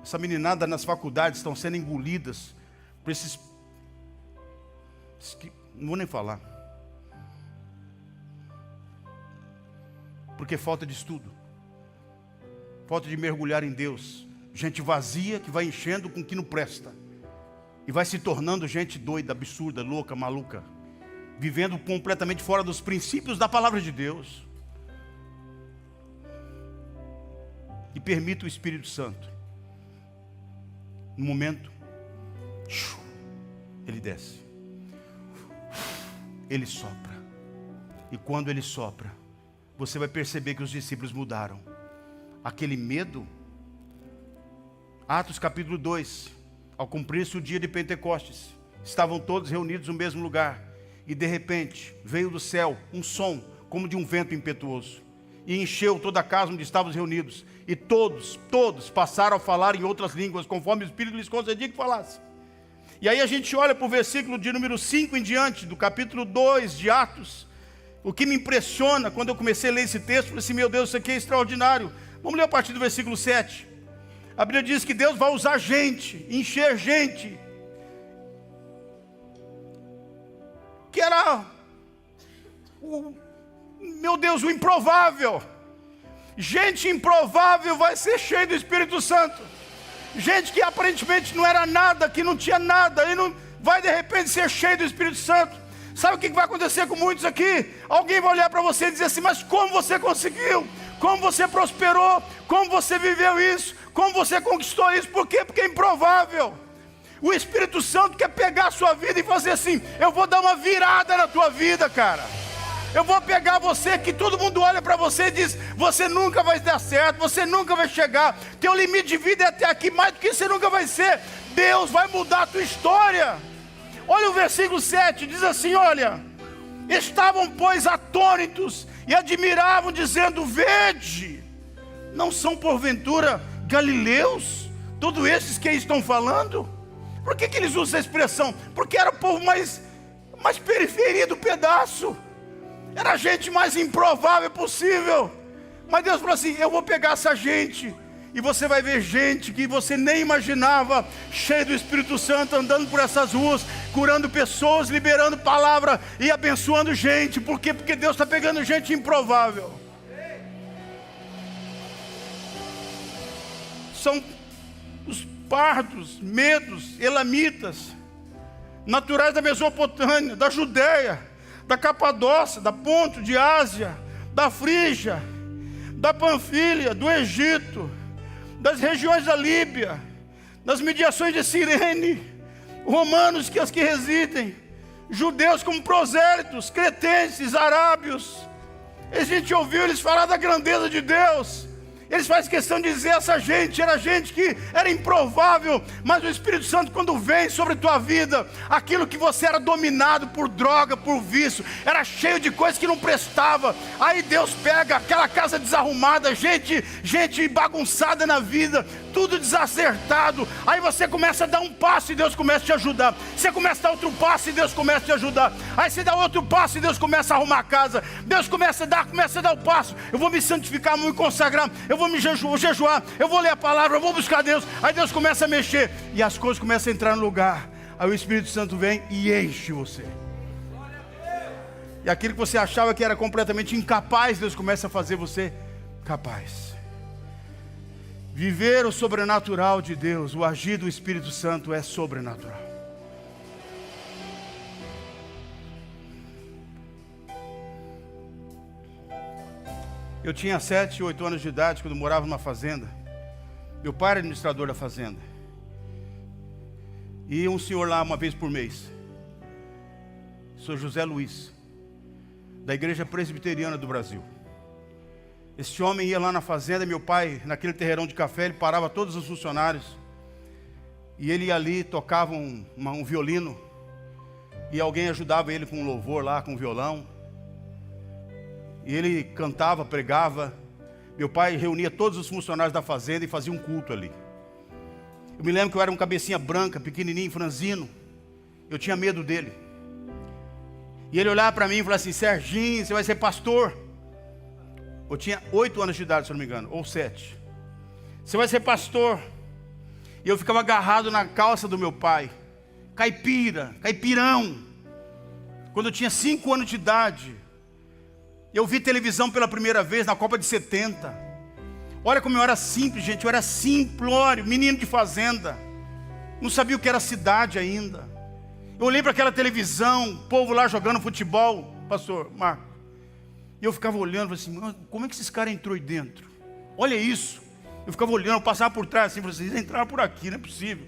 Essa meninada nas faculdades estão sendo engolidas por esses não vou nem falar, porque falta de estudo, falta de mergulhar em Deus. Gente vazia que vai enchendo com o que não presta e vai se tornando gente doida, absurda, louca, maluca, vivendo completamente fora dos princípios da palavra de Deus. E permita o Espírito Santo, no momento, ele desce, ele sopra. E quando ele sopra, você vai perceber que os discípulos mudaram. Aquele medo, Atos capítulo 2, ao cumprir-se o dia de Pentecostes, estavam todos reunidos no mesmo lugar. E de repente veio do céu um som como de um vento impetuoso, e encheu toda a casa onde estávamos reunidos. E todos passaram a falar em outras línguas, conforme o Espírito lhes concedia que falasse. E aí a gente olha para o versículo de número 5 em diante, do capítulo 2 de Atos. O que me impressiona quando eu comecei a ler esse texto, eu falei assim, meu Deus, isso aqui é extraordinário. Vamos ler a partir do versículo 7. A Bíblia diz que Deus vai usar gente, encher gente, que era, meu Deus, o improvável. Gente improvável vai ser cheia do Espírito Santo. Gente que aparentemente não era nada, que não tinha nada, e não vai de repente ser cheio do Espírito Santo. Sabe o que vai acontecer com muitos aqui? Alguém vai olhar para você e dizer assim, mas como você conseguiu? Como você prosperou? Como você viveu isso? Como você conquistou isso? Por quê? Porque é improvável. O Espírito Santo quer pegar a sua vida e fazer assim, eu vou dar uma virada na tua vida, cara. Eu vou pegar você, que todo mundo olha para você e diz, você nunca vai dar certo, você nunca vai chegar, teu limite de vida é até aqui, mais do que você nunca vai ser. Deus vai mudar a tua história. Olha o versículo 7, diz assim, olha, estavam pois atônitos e admiravam, dizendo, vede, não são porventura galileus, todos esses que aí estão falando? Por que eles usam essa expressão? Porque era o povo mais periferia do pedaço, era a gente mais improvável possível. Mas Deus falou assim, eu vou pegar essa gente, e você vai ver gente que você nem imaginava, cheia do Espírito Santo, andando por essas ruas, curando pessoas, liberando palavra e abençoando gente. Por quê? Porque Deus está pegando gente improvável. São os pardos, medos, elamitas, naturais da Mesopotâmia, da Judéia, da Capadócia, da Ponto, de Ásia, da Frígia, da Panfilha, do Egito, das regiões da Líbia, das mediações de Cirene, romanos que as que residem, judeus como prosélitos, cretenses, arábios. A gente ouviu eles falar da grandeza de Deus. Eles fazem questão de dizer, essa gente era gente que era improvável, mas o Espírito Santo, quando vem sobre tua vida, aquilo que você era dominado por droga, por vício, era cheio de coisas que não prestava, aí Deus pega aquela casa desarrumada, gente bagunçada na vida, tudo desacertado, aí você começa a dar um passo e Deus começa a te ajudar, você começa a dar outro passo e Deus começa a te ajudar, aí você dá outro passo e Deus começa a arrumar a casa, Deus começa a dar o passo, eu vou me santificar, vou me consagrar, eu vou me jejuar, eu vou ler a palavra, eu vou buscar Deus, aí Deus começa a mexer, e as coisas começam a entrar no lugar, aí o Espírito Santo vem e enche você, e aquilo que você achava que era completamente incapaz, Deus começa a fazer você capaz. Viver o sobrenatural de Deus, o agir do Espírito Santo é sobrenatural. Eu tinha 7, 8 anos de idade quando morava numa fazenda. Meu pai era administrador da fazenda. E ia um senhor lá uma vez por mês, Sr. José Luiz, da Igreja Presbiteriana do Brasil. Esse homem ia lá na fazenda, meu pai, naquele terreirão de café, ele parava todos os funcionários. E ele ia ali, tocava um violino. E alguém ajudava ele com um louvor lá, com um violão. E ele cantava, pregava. Meu pai reunia todos os funcionários da fazenda e fazia um culto ali. Eu me lembro que eu era um cabecinha branca, pequenininho, franzino. Eu tinha medo dele. E ele olhava para mim e falava assim, Serginho, você vai ser pastor? Eu tinha 8 anos de idade, se não me engano, ou 7. Você vai ser pastor. E eu ficava agarrado na calça do meu pai. Caipirão. Quando eu tinha 5 anos de idade, eu vi televisão pela primeira vez na Copa de 70. Olha como eu era simples, gente. Eu era simplório, menino de fazenda. Não sabia o que era cidade ainda. Eu olhei para aquela televisão, o povo lá jogando futebol, pastor Marco. E eu ficava olhando, assim, como é que esses caras entrou aí dentro? Olha isso. Eu ficava olhando, eu passava por trás assim, eles entraram por aqui, não é possível.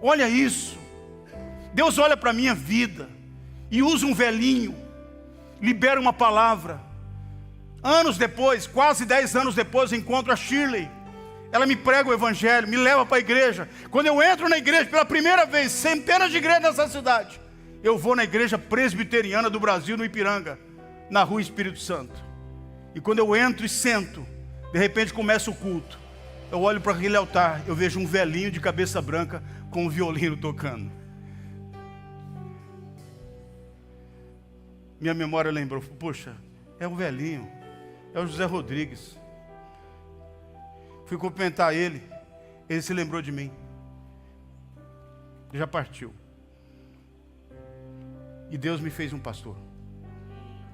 Olha isso. Deus olha para a minha vida e usa um velhinho, libera uma palavra. Anos depois, quase 10 anos depois, eu encontro a Shirley. Ela me prega o evangelho, me leva para a igreja. Quando eu entro na igreja pela primeira vez, centenas de igrejas nessa cidade, Eu vou na igreja presbiteriana do Brasil, no Ipiranga, na rua Espírito Santo. E quando eu entro e sento, de repente começa o culto. Eu olho para aquele altar, eu vejo um velhinho de cabeça branca com um violino tocando. Minha memória lembrou, poxa, é um velhinho, é o José Rodrigues. Fui cumprimentar ele, ele se lembrou de mim. Já partiu. E Deus me fez um pastor,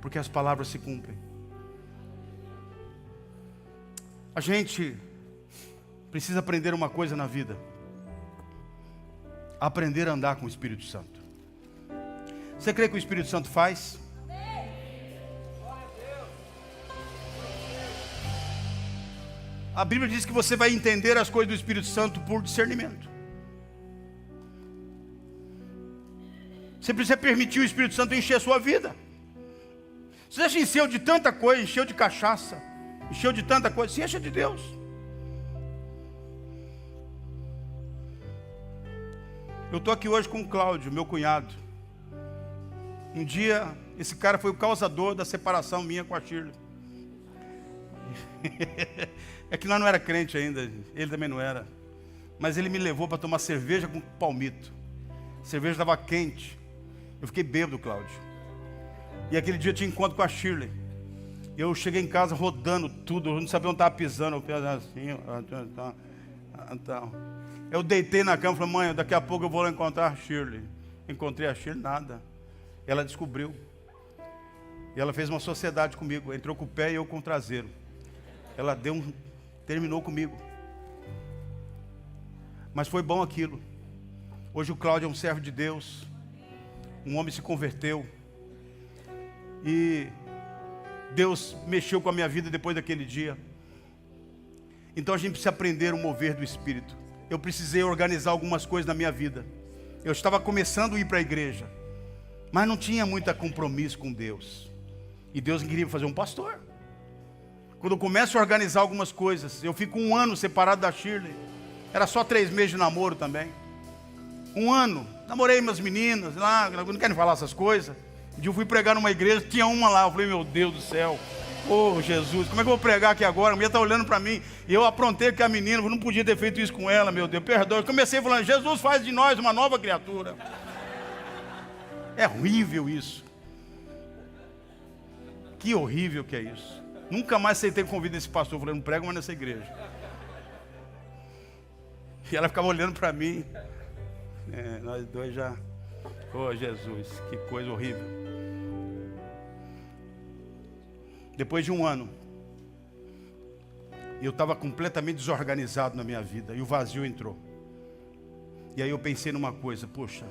porque as palavras se cumprem. A gente precisa aprender uma coisa na vida: aprender a andar com o Espírito Santo. Você crê que o Espírito Santo faz? A Bíblia diz que você vai entender as coisas do Espírito Santo por discernimento. Você precisa permitir o Espírito Santo encher a sua vida. Você já se encheu de tanta coisa, encheu de cachaça, encheu de tanta coisa, se encha de Deus. Eu estou aqui hoje com o Cláudio, meu cunhado. Um dia, esse cara foi o causador da separação minha com a Shirley. É que nós não era crente ainda, ele também não era. Mas ele me levou para tomar cerveja com palmito. A cerveja estava quente. Eu fiquei bêbado, Cláudio. E aquele dia eu tinha encontro com a Shirley. Eu cheguei em casa rodando tudo, eu não sabia onde estava pisando. Eu pensava assim, então. Eu deitei na cama e falei, mãe, daqui a pouco eu vou lá encontrar a Shirley. Encontrei a Shirley, nada. Ela descobriu. E ela fez uma sociedade comigo, entrou com o pé e eu com o traseiro. Ela terminou comigo. Mas foi bom aquilo. Hoje o Cláudio é um servo de Deus. Um homem se converteu. E Deus mexeu com a minha vida depois daquele dia. Então a gente precisa aprender o mover do Espírito. Eu precisei organizar algumas coisas na minha vida. Eu estava começando a ir para a igreja, mas não tinha muito compromisso com Deus. E Deus queria me fazer um pastor. Quando eu começo a organizar algumas coisas, eu fico 1 ano separado da Shirley. Era só 3 meses de namoro também. 1 ano, namorei umas meninas lá, não querem falar essas coisas. Um dia eu fui pregar numa igreja, tinha uma lá, eu falei, meu Deus do céu, oh Jesus, como é que eu vou pregar aqui agora? A mulher está olhando para mim, e eu aprontei com a menina, eu não podia ter feito isso com ela, meu Deus, perdoa. Eu comecei falando, Jesus faz de nós uma nova criatura. É horrível isso. Que horrível que é isso. Nunca mais aceitei o convite desse pastor, eu falei, não prego mais nessa igreja. E ela ficava olhando para mim. Nós dois já... Oh Jesus, que coisa horrível. Depois de 1 ano, eu estava completamente desorganizado na minha vida. E o vazio entrou. E aí eu pensei numa coisa, poxa,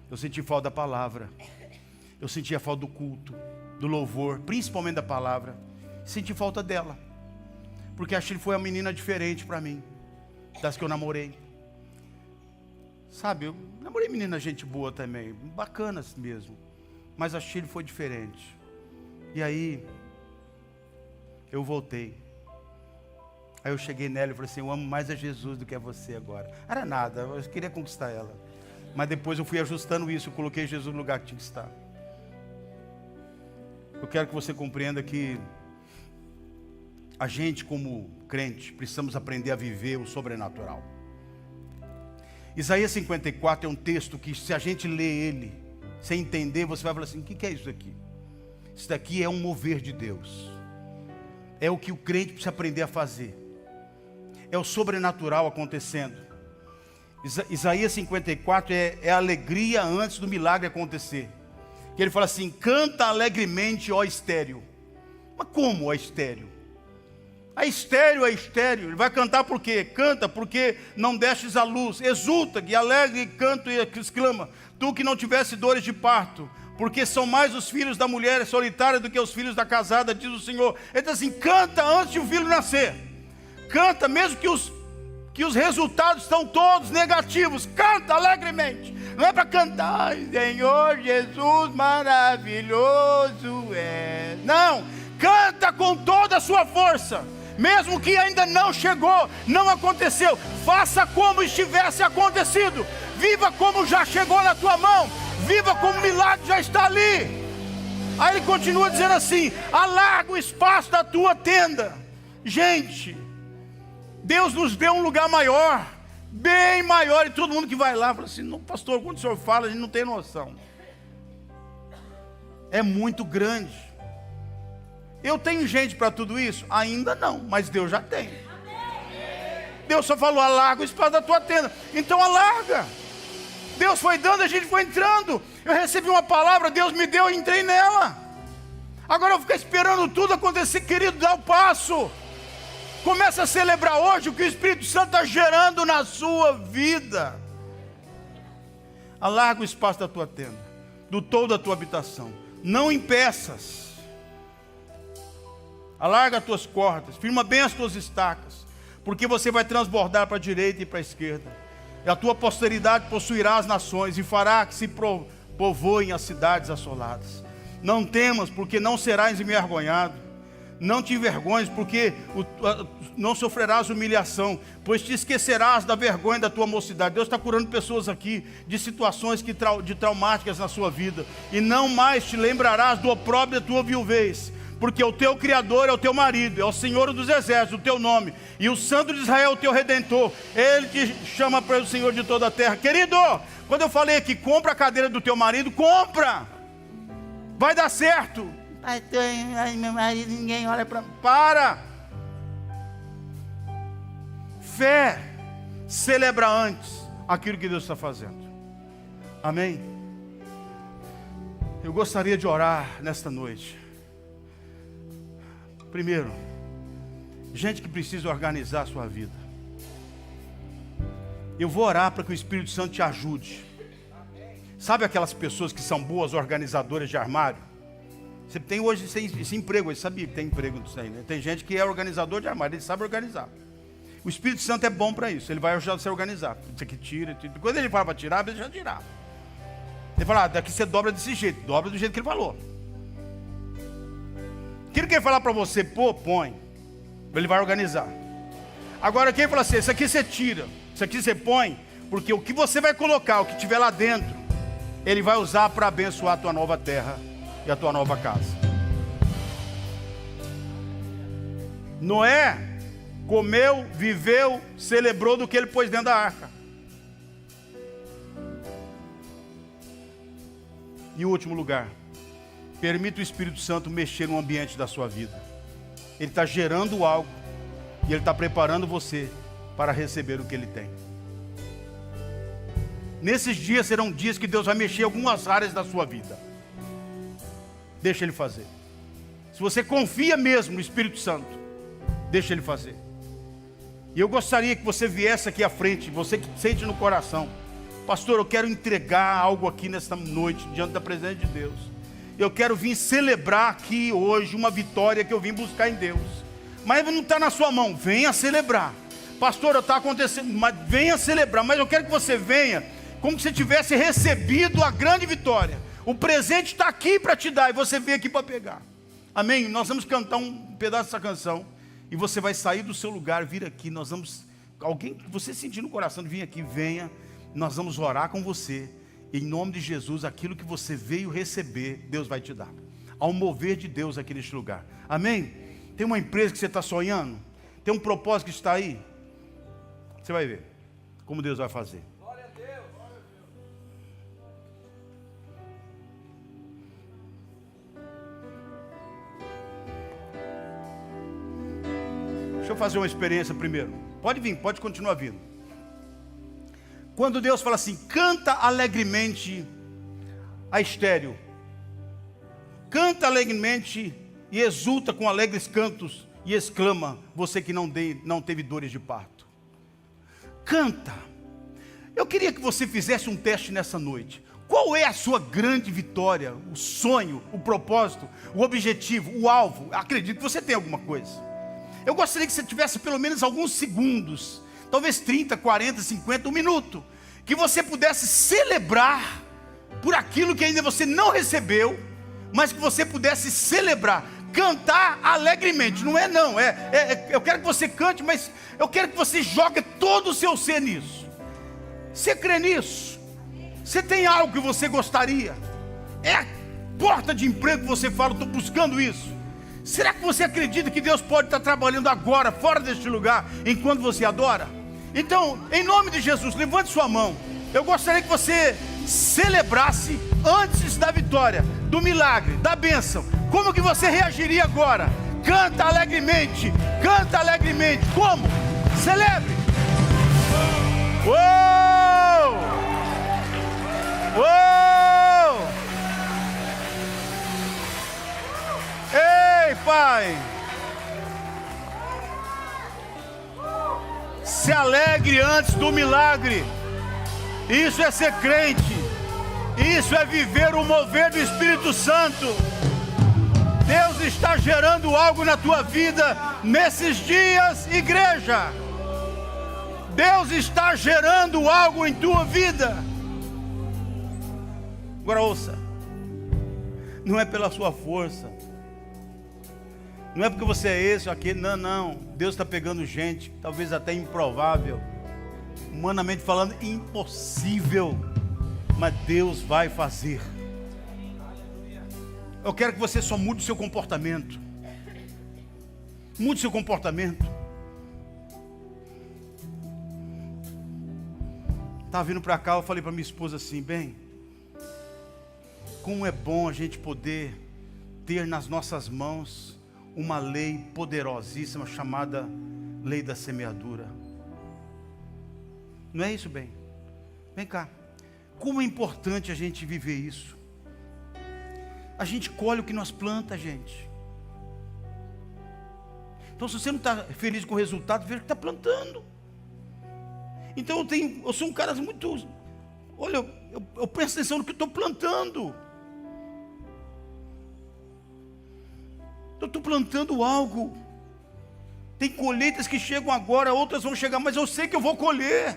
eu senti falta da palavra. Eu sentia falta do culto, do louvor, principalmente da palavra. Senti falta dela. Porque a Shirley foi uma menina diferente para mim, das que eu namorei. Sabe, eu namorei menina gente boa também, bacanas mesmo. Mas a Shirley foi diferente. E aí, eu voltei. Aí eu cheguei nela e falei assim, eu amo mais a Jesus do que a você agora. Era nada, eu queria conquistar ela. Mas depois eu fui ajustando isso, eu coloquei Jesus no lugar que tinha que estar. Eu quero que você compreenda que a gente, como crente, precisamos aprender a viver o sobrenatural. Isaías 54 é um texto que, se a gente lê ele, sem entender, você vai falar assim, o que é isso aqui? Isso daqui é um mover de Deus. É o que o crente precisa aprender a fazer. É o sobrenatural acontecendo. Isaías 54 é a alegria antes do milagre acontecer. Que ele fala assim, canta alegremente, ó estéril. Mas como, ó estéril? É estéril, é estéril. Ele vai cantar por quê? Canta porque não destes a luz. Exulta, que alegre, canta e exclama. Tu que não tivesse dores de parto, porque são mais os filhos da mulher solitária do que os filhos da casada, diz o Senhor. Ele diz assim, canta antes de o filho nascer. Canta mesmo que os resultados estão todos negativos. Canta alegremente. Não é para cantar, Senhor Jesus maravilhoso é. Não, canta com toda a sua força. Mesmo que ainda não chegou, não aconteceu, faça como estivesse acontecido. Viva como já chegou na tua mão. viva como o milagre já está ali. Aí ele continua dizendo assim: alarga o espaço da tua tenda. Gente, Deus nos deu um lugar maior, bem maior, e todo mundo que vai lá fala assim: não, pastor, quando o senhor fala, a gente não tem noção. É muito grande. Eu tenho gente para tudo isso? Ainda não, mas Deus já tem. Deus só falou: alarga o espaço da tua tenda. Então alarga. Deus foi dando, a gente foi entrando. Eu recebi uma palavra, Deus me deu e entrei nela. Agora eu fico esperando tudo acontecer, querido, dá o passo. Começa a celebrar hoje o que o Espírito Santo está gerando na sua vida. Alarga o espaço da tua tenda, do todo da tua habitação. Não impeças. Alarga as tuas cordas, firma bem as tuas estacas, porque você vai transbordar para a direita e para a esquerda. E a tua posteridade possuirá as nações e fará que se povoem as cidades assoladas. Não temas, porque não serás envergonhado. Não te envergonhes, porque não sofrerás humilhação, pois te esquecerás da vergonha da tua mocidade. Deus está curando pessoas aqui de situações de traumáticas na sua vida. E não mais te lembrarás do opróbrio da tua viuvez, porque o teu Criador é o teu marido, é o Senhor dos Exércitos, o teu nome, e o Santo de Israel, o teu Redentor. Ele te chama para o Senhor de toda a terra. Querido, quando eu falei aqui, compra a cadeira do teu marido, compra, vai dar certo. Ai, meu marido, ninguém olha para mim. Para. Fé celebra antes aquilo que Deus está fazendo. Amém? Eu gostaria de orar nesta noite. Primeiro, gente que precisa organizar a sua vida. Eu vou orar para que o Espírito Santo te ajude. Sabe aquelas pessoas que são boas organizadoras de armário? Você tem hoje esse emprego, você sabia que tem emprego disso aí, né? Tem gente que é organizador de armário, ele sabe organizar. O Espírito Santo é bom para isso, ele vai ajudar você a organizar. Isso aqui tira, quando ele fala para tirar, ele já tirar. Ele fala: daqui você dobra desse jeito, dobra do jeito que ele falou. Aquilo que ele falar para você, pô, põe, ele vai organizar. Agora quem fala assim: isso aqui você tira, isso aqui você põe, porque o que você vai colocar, o que tiver lá dentro, ele vai usar para abençoar a tua nova terra e a tua nova casa. Noé comeu, viveu, celebrou do que ele pôs dentro da arca. E o último lugar, permita o Espírito Santo mexer no ambiente da sua vida. Ele está gerando algo e ele está preparando você para receber o que ele tem. Nesses dias serão dias que Deus vai mexer em algumas áreas da sua vida. Deixa ele fazer. Se você confia mesmo no Espírito Santo, deixa ele fazer. E eu gostaria que você viesse aqui à frente, você que sente no coração: pastor, eu quero entregar algo aqui nesta noite, diante da presença de Deus. Eu quero vir celebrar aqui hoje uma vitória que eu vim buscar em Deus. Mas não está na sua mão, venha celebrar. Pastor, está acontecendo, mas venha celebrar. Mas eu quero que você venha como se tivesse recebido a grande vitória. O presente está aqui para te dar e você vem aqui para pegar. Amém? Nós vamos cantar um pedaço dessa canção e você vai sair do seu lugar, vir aqui. Nós vamos, alguém que você sentir no coração de vir aqui, venha. Nós vamos orar com você. Em nome de Jesus, aquilo que você veio receber, Deus vai te dar. Ao mover de Deus aqui neste lugar. Amém? Tem uma empresa que você está sonhando? Tem um propósito que está aí? Você vai ver como Deus vai fazer. Glória a Deus. Deixa eu fazer uma experiência primeiro. Pode vir, pode continuar vindo. Quando Deus fala assim: canta alegremente a estéril, canta alegremente e exulta com alegres cantos e exclama, você que não teve dores de parto. Canta. Eu queria que você fizesse um teste nessa noite. Qual é a sua grande vitória, o sonho, o propósito, o objetivo, o alvo? Acredito que você tem alguma coisa. Eu gostaria que você tivesse pelo menos alguns segundos, talvez 30, 40, 50, um minuto, que você pudesse celebrar por aquilo que ainda você não recebeu, mas que você pudesse celebrar, cantar alegremente. Não, eu quero que você cante, mas eu quero que você jogue todo o seu ser nisso. Você crê nisso? Você tem algo que você gostaria? É a porta de emprego que você fala, estou buscando isso. Será que você acredita que Deus pode estar trabalhando agora, fora deste lugar, enquanto você adora? Então, em nome de Jesus, levante sua mão. Eu gostaria que você celebrasse antes da vitória, do milagre, da bênção. Como que você reagiria agora? Canta alegremente, canta alegremente. Como? Celebre. Uou! Uou! Ei, Pai! Se alegre antes do milagre. Isso é ser crente. Isso é viver o mover do Espírito Santo. Deus está gerando algo na tua vida nesses dias, igreja. Deus está gerando algo em tua vida. Agora ouça. Não é pela sua força. Não é porque você é esse ou aquele. Não. Deus está pegando gente, talvez até improvável, humanamente falando, impossível. Mas Deus vai fazer. Eu quero que você só mude o seu comportamento. Mude o seu comportamento. Estava vindo para cá, eu falei para minha esposa assim: bem, como é bom a gente poder ter nas nossas mãos uma lei poderosíssima chamada lei da semeadura. Não é isso, bem? Vem cá. Como é importante a gente viver isso. A gente colhe o que nós planta, gente. Então, se você não está feliz com o resultado, veja que está plantando. Então eu sou um cara muito... Olha, eu presto atenção no que eu estou plantando. Eu estou plantando algo. Tem colheitas que chegam agora, outras vão chegar, mas eu sei que eu vou colher.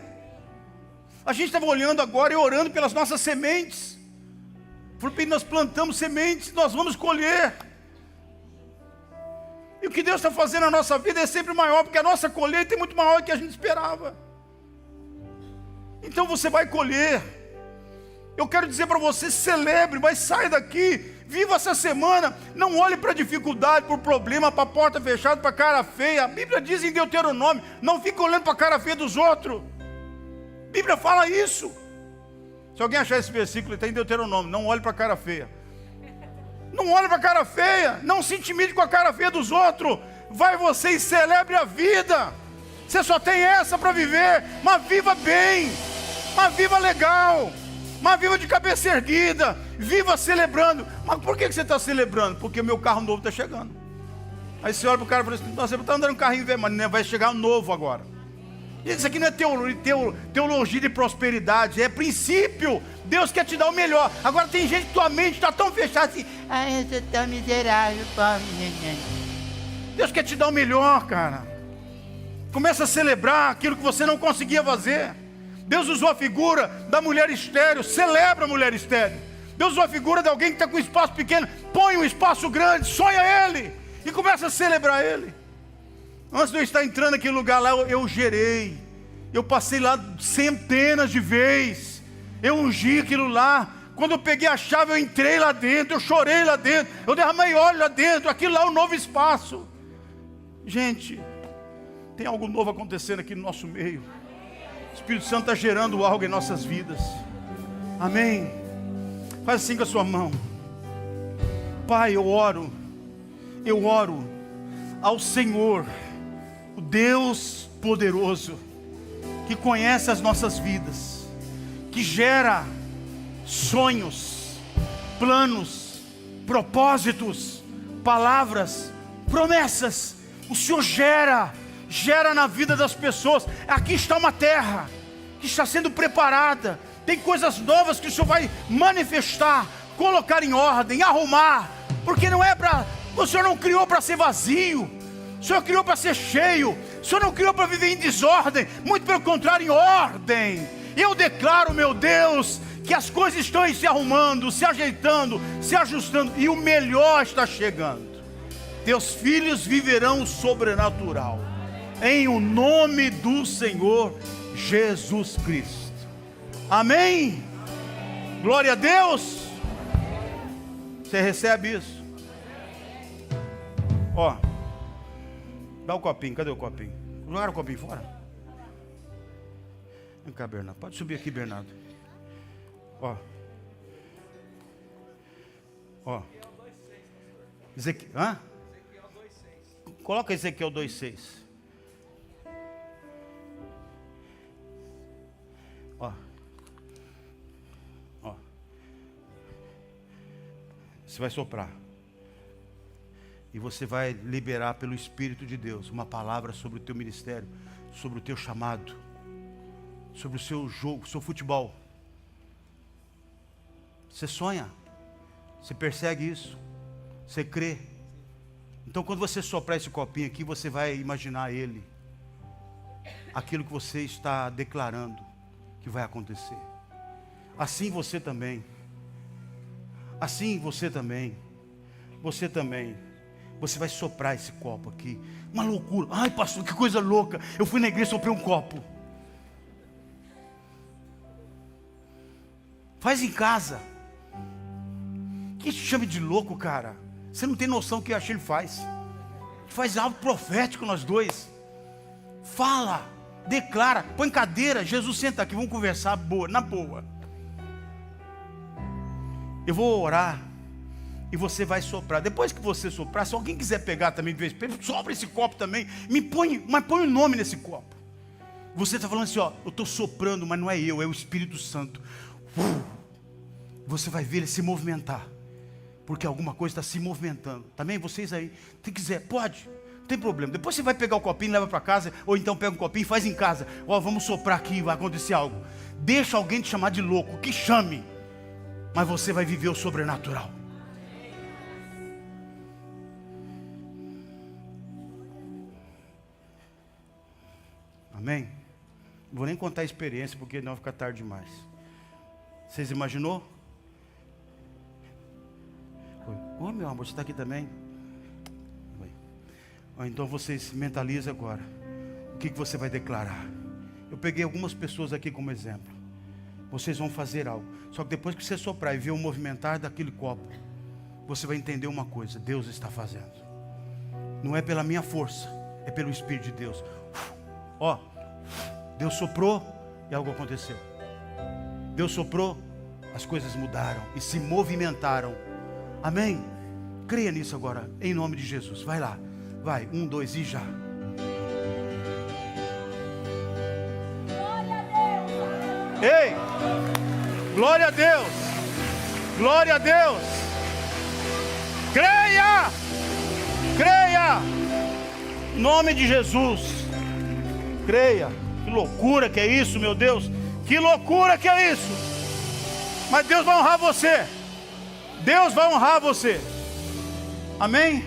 A gente estava olhando agora e orando pelas nossas sementes. Porque nós plantamos sementes, nós vamos colher. E o que Deus está fazendo na nossa vida é sempre maior, porque a nossa colheita é muito maior do que a gente esperava. Então você vai colher. Eu quero dizer para você, celebre, mas sai daqui, viva essa semana, não olhe para a dificuldade, para o problema, para a porta fechada, para a cara feia. A Bíblia diz em Deuteronômio, não fica olhando para a cara feia dos outros. A Bíblia fala isso. Se alguém achar esse versículo, está em Deuteronômio, não olhe para a cara feia. Não olhe para a cara feia, não se intimide com a cara feia dos outros. Vai você e celebre a vida. Você só tem essa para viver, mas viva bem, mas viva legal, mas viva de cabeça erguida, viva celebrando. Mas por que você está celebrando? Porque meu carro novo está chegando. Aí você olha para o cara e fala assim: você está andando um carrinho velho, mas vai chegar um novo agora. Isso aqui não é teologia de prosperidade, é princípio. Deus quer te dar o melhor. Agora tem gente que tua mente está tão fechada assim: ai, você está miserável, pobre. Deus quer te dar o melhor, cara. Começa a celebrar aquilo que você não conseguia fazer. Deus usou a figura da mulher estéril. Celebra a mulher estéril. Deus usou a figura de alguém que está com um espaço pequeno. Põe um espaço grande, sonha ele e começa a celebrar ele. Antes de eu estar entrando naquele lugar lá, eu gerei. Eu passei lá centenas de vezes. Eu ungi aquilo lá. Quando eu peguei a chave, eu entrei lá dentro. Eu chorei lá dentro. Eu derramei óleo lá dentro. Aquilo lá é um novo espaço. Gente, tem algo novo acontecendo aqui no nosso meio. O Espírito Santo está gerando algo em nossas vidas. Amém? Faz assim com a sua mão. Pai, eu oro ao Senhor, o Deus poderoso, que conhece as nossas vidas, que gera sonhos, planos, propósitos, palavras, promessas. O Senhor gera na vida das pessoas. Aqui está uma terra que está sendo preparada. Tem coisas novas que o Senhor vai manifestar, colocar em ordem, arrumar. Porque não é para... O Senhor não criou para ser vazio. O Senhor criou para ser cheio. O Senhor não criou para viver em desordem. Muito pelo contrário, em ordem. Eu declaro, meu Deus, que as coisas estão se arrumando, se ajeitando, se ajustando. E o melhor está chegando. Teus filhos viverão o sobrenatural. Em o nome do Senhor Jesus Cristo. Amém? Glória a Deus. Você recebe isso? Ó, dá o copinho, cadê o copinho? Jogaram o copinho fora? Vem cá, Bernardo, pode subir aqui, Bernardo. Ó. Ó. Hã? Coloca Ezequiel 2,6. Ó. Ó. Você vai soprar. E você vai liberar pelo Espírito de Deus uma palavra sobre o teu ministério, sobre o teu chamado, sobre o seu jogo, seu futebol. Você sonha, você persegue isso, você crê. Então quando você soprar esse copinho aqui, você vai imaginar ele, aquilo que você está declarando que vai acontecer. Assim você também. Assim você também. Você também. Você vai soprar esse copo aqui. Uma loucura. Ai, pastor, que coisa louca. Eu fui na igreja e soprei um copo. Faz em casa. Que chame de louco, cara. Você não tem noção do que ele faz. Faz algo profético nós dois. Fala, declara, põe cadeira. Jesus, senta aqui, vamos conversar boa, na boa. Eu vou orar e você vai soprar. Depois que você soprar, se alguém quiser pegar também, sopra esse copo também. Mas põe o nome nesse copo. Você está falando assim, ó, eu estou soprando, mas não é eu, é o Espírito Santo. Você vai ver ele se movimentar. Porque alguma coisa está se movimentando. Também vocês aí, se quiser, pode, não tem problema. Depois você vai pegar o copinho e leva para casa. Ou então pega um copinho e faz em casa. Ó, vamos soprar aqui, vai acontecer algo. Deixa alguém te chamar de louco, que chame. Mas você vai viver o sobrenatural. Amém? Não vou nem contar a experiência, porque não vai ficar tarde demais. Vocês imaginou? Ô, meu amor, você está aqui também? Então vocês mentalizem agora. O que você vai declarar? Eu peguei algumas pessoas aqui como exemplo. Vocês vão fazer algo. Só que depois que você soprar e ver o movimentar daquele copo, você vai entender uma coisa: Deus está fazendo. Não é pela minha força, é pelo Espírito de Deus. Ó, Deus soprou e algo aconteceu. Deus soprou, as coisas mudaram e se movimentaram. Amém? Creia nisso agora, em nome de Jesus. Vai lá, vai, 1, 2 e já. Glória a Deus. Ei, glória a Deus, glória a Deus. Creia, creia, em nome de Jesus. Creia. Que loucura que é isso, meu Deus. Que loucura que é isso. Mas Deus vai honrar você. Deus vai honrar você. Amém?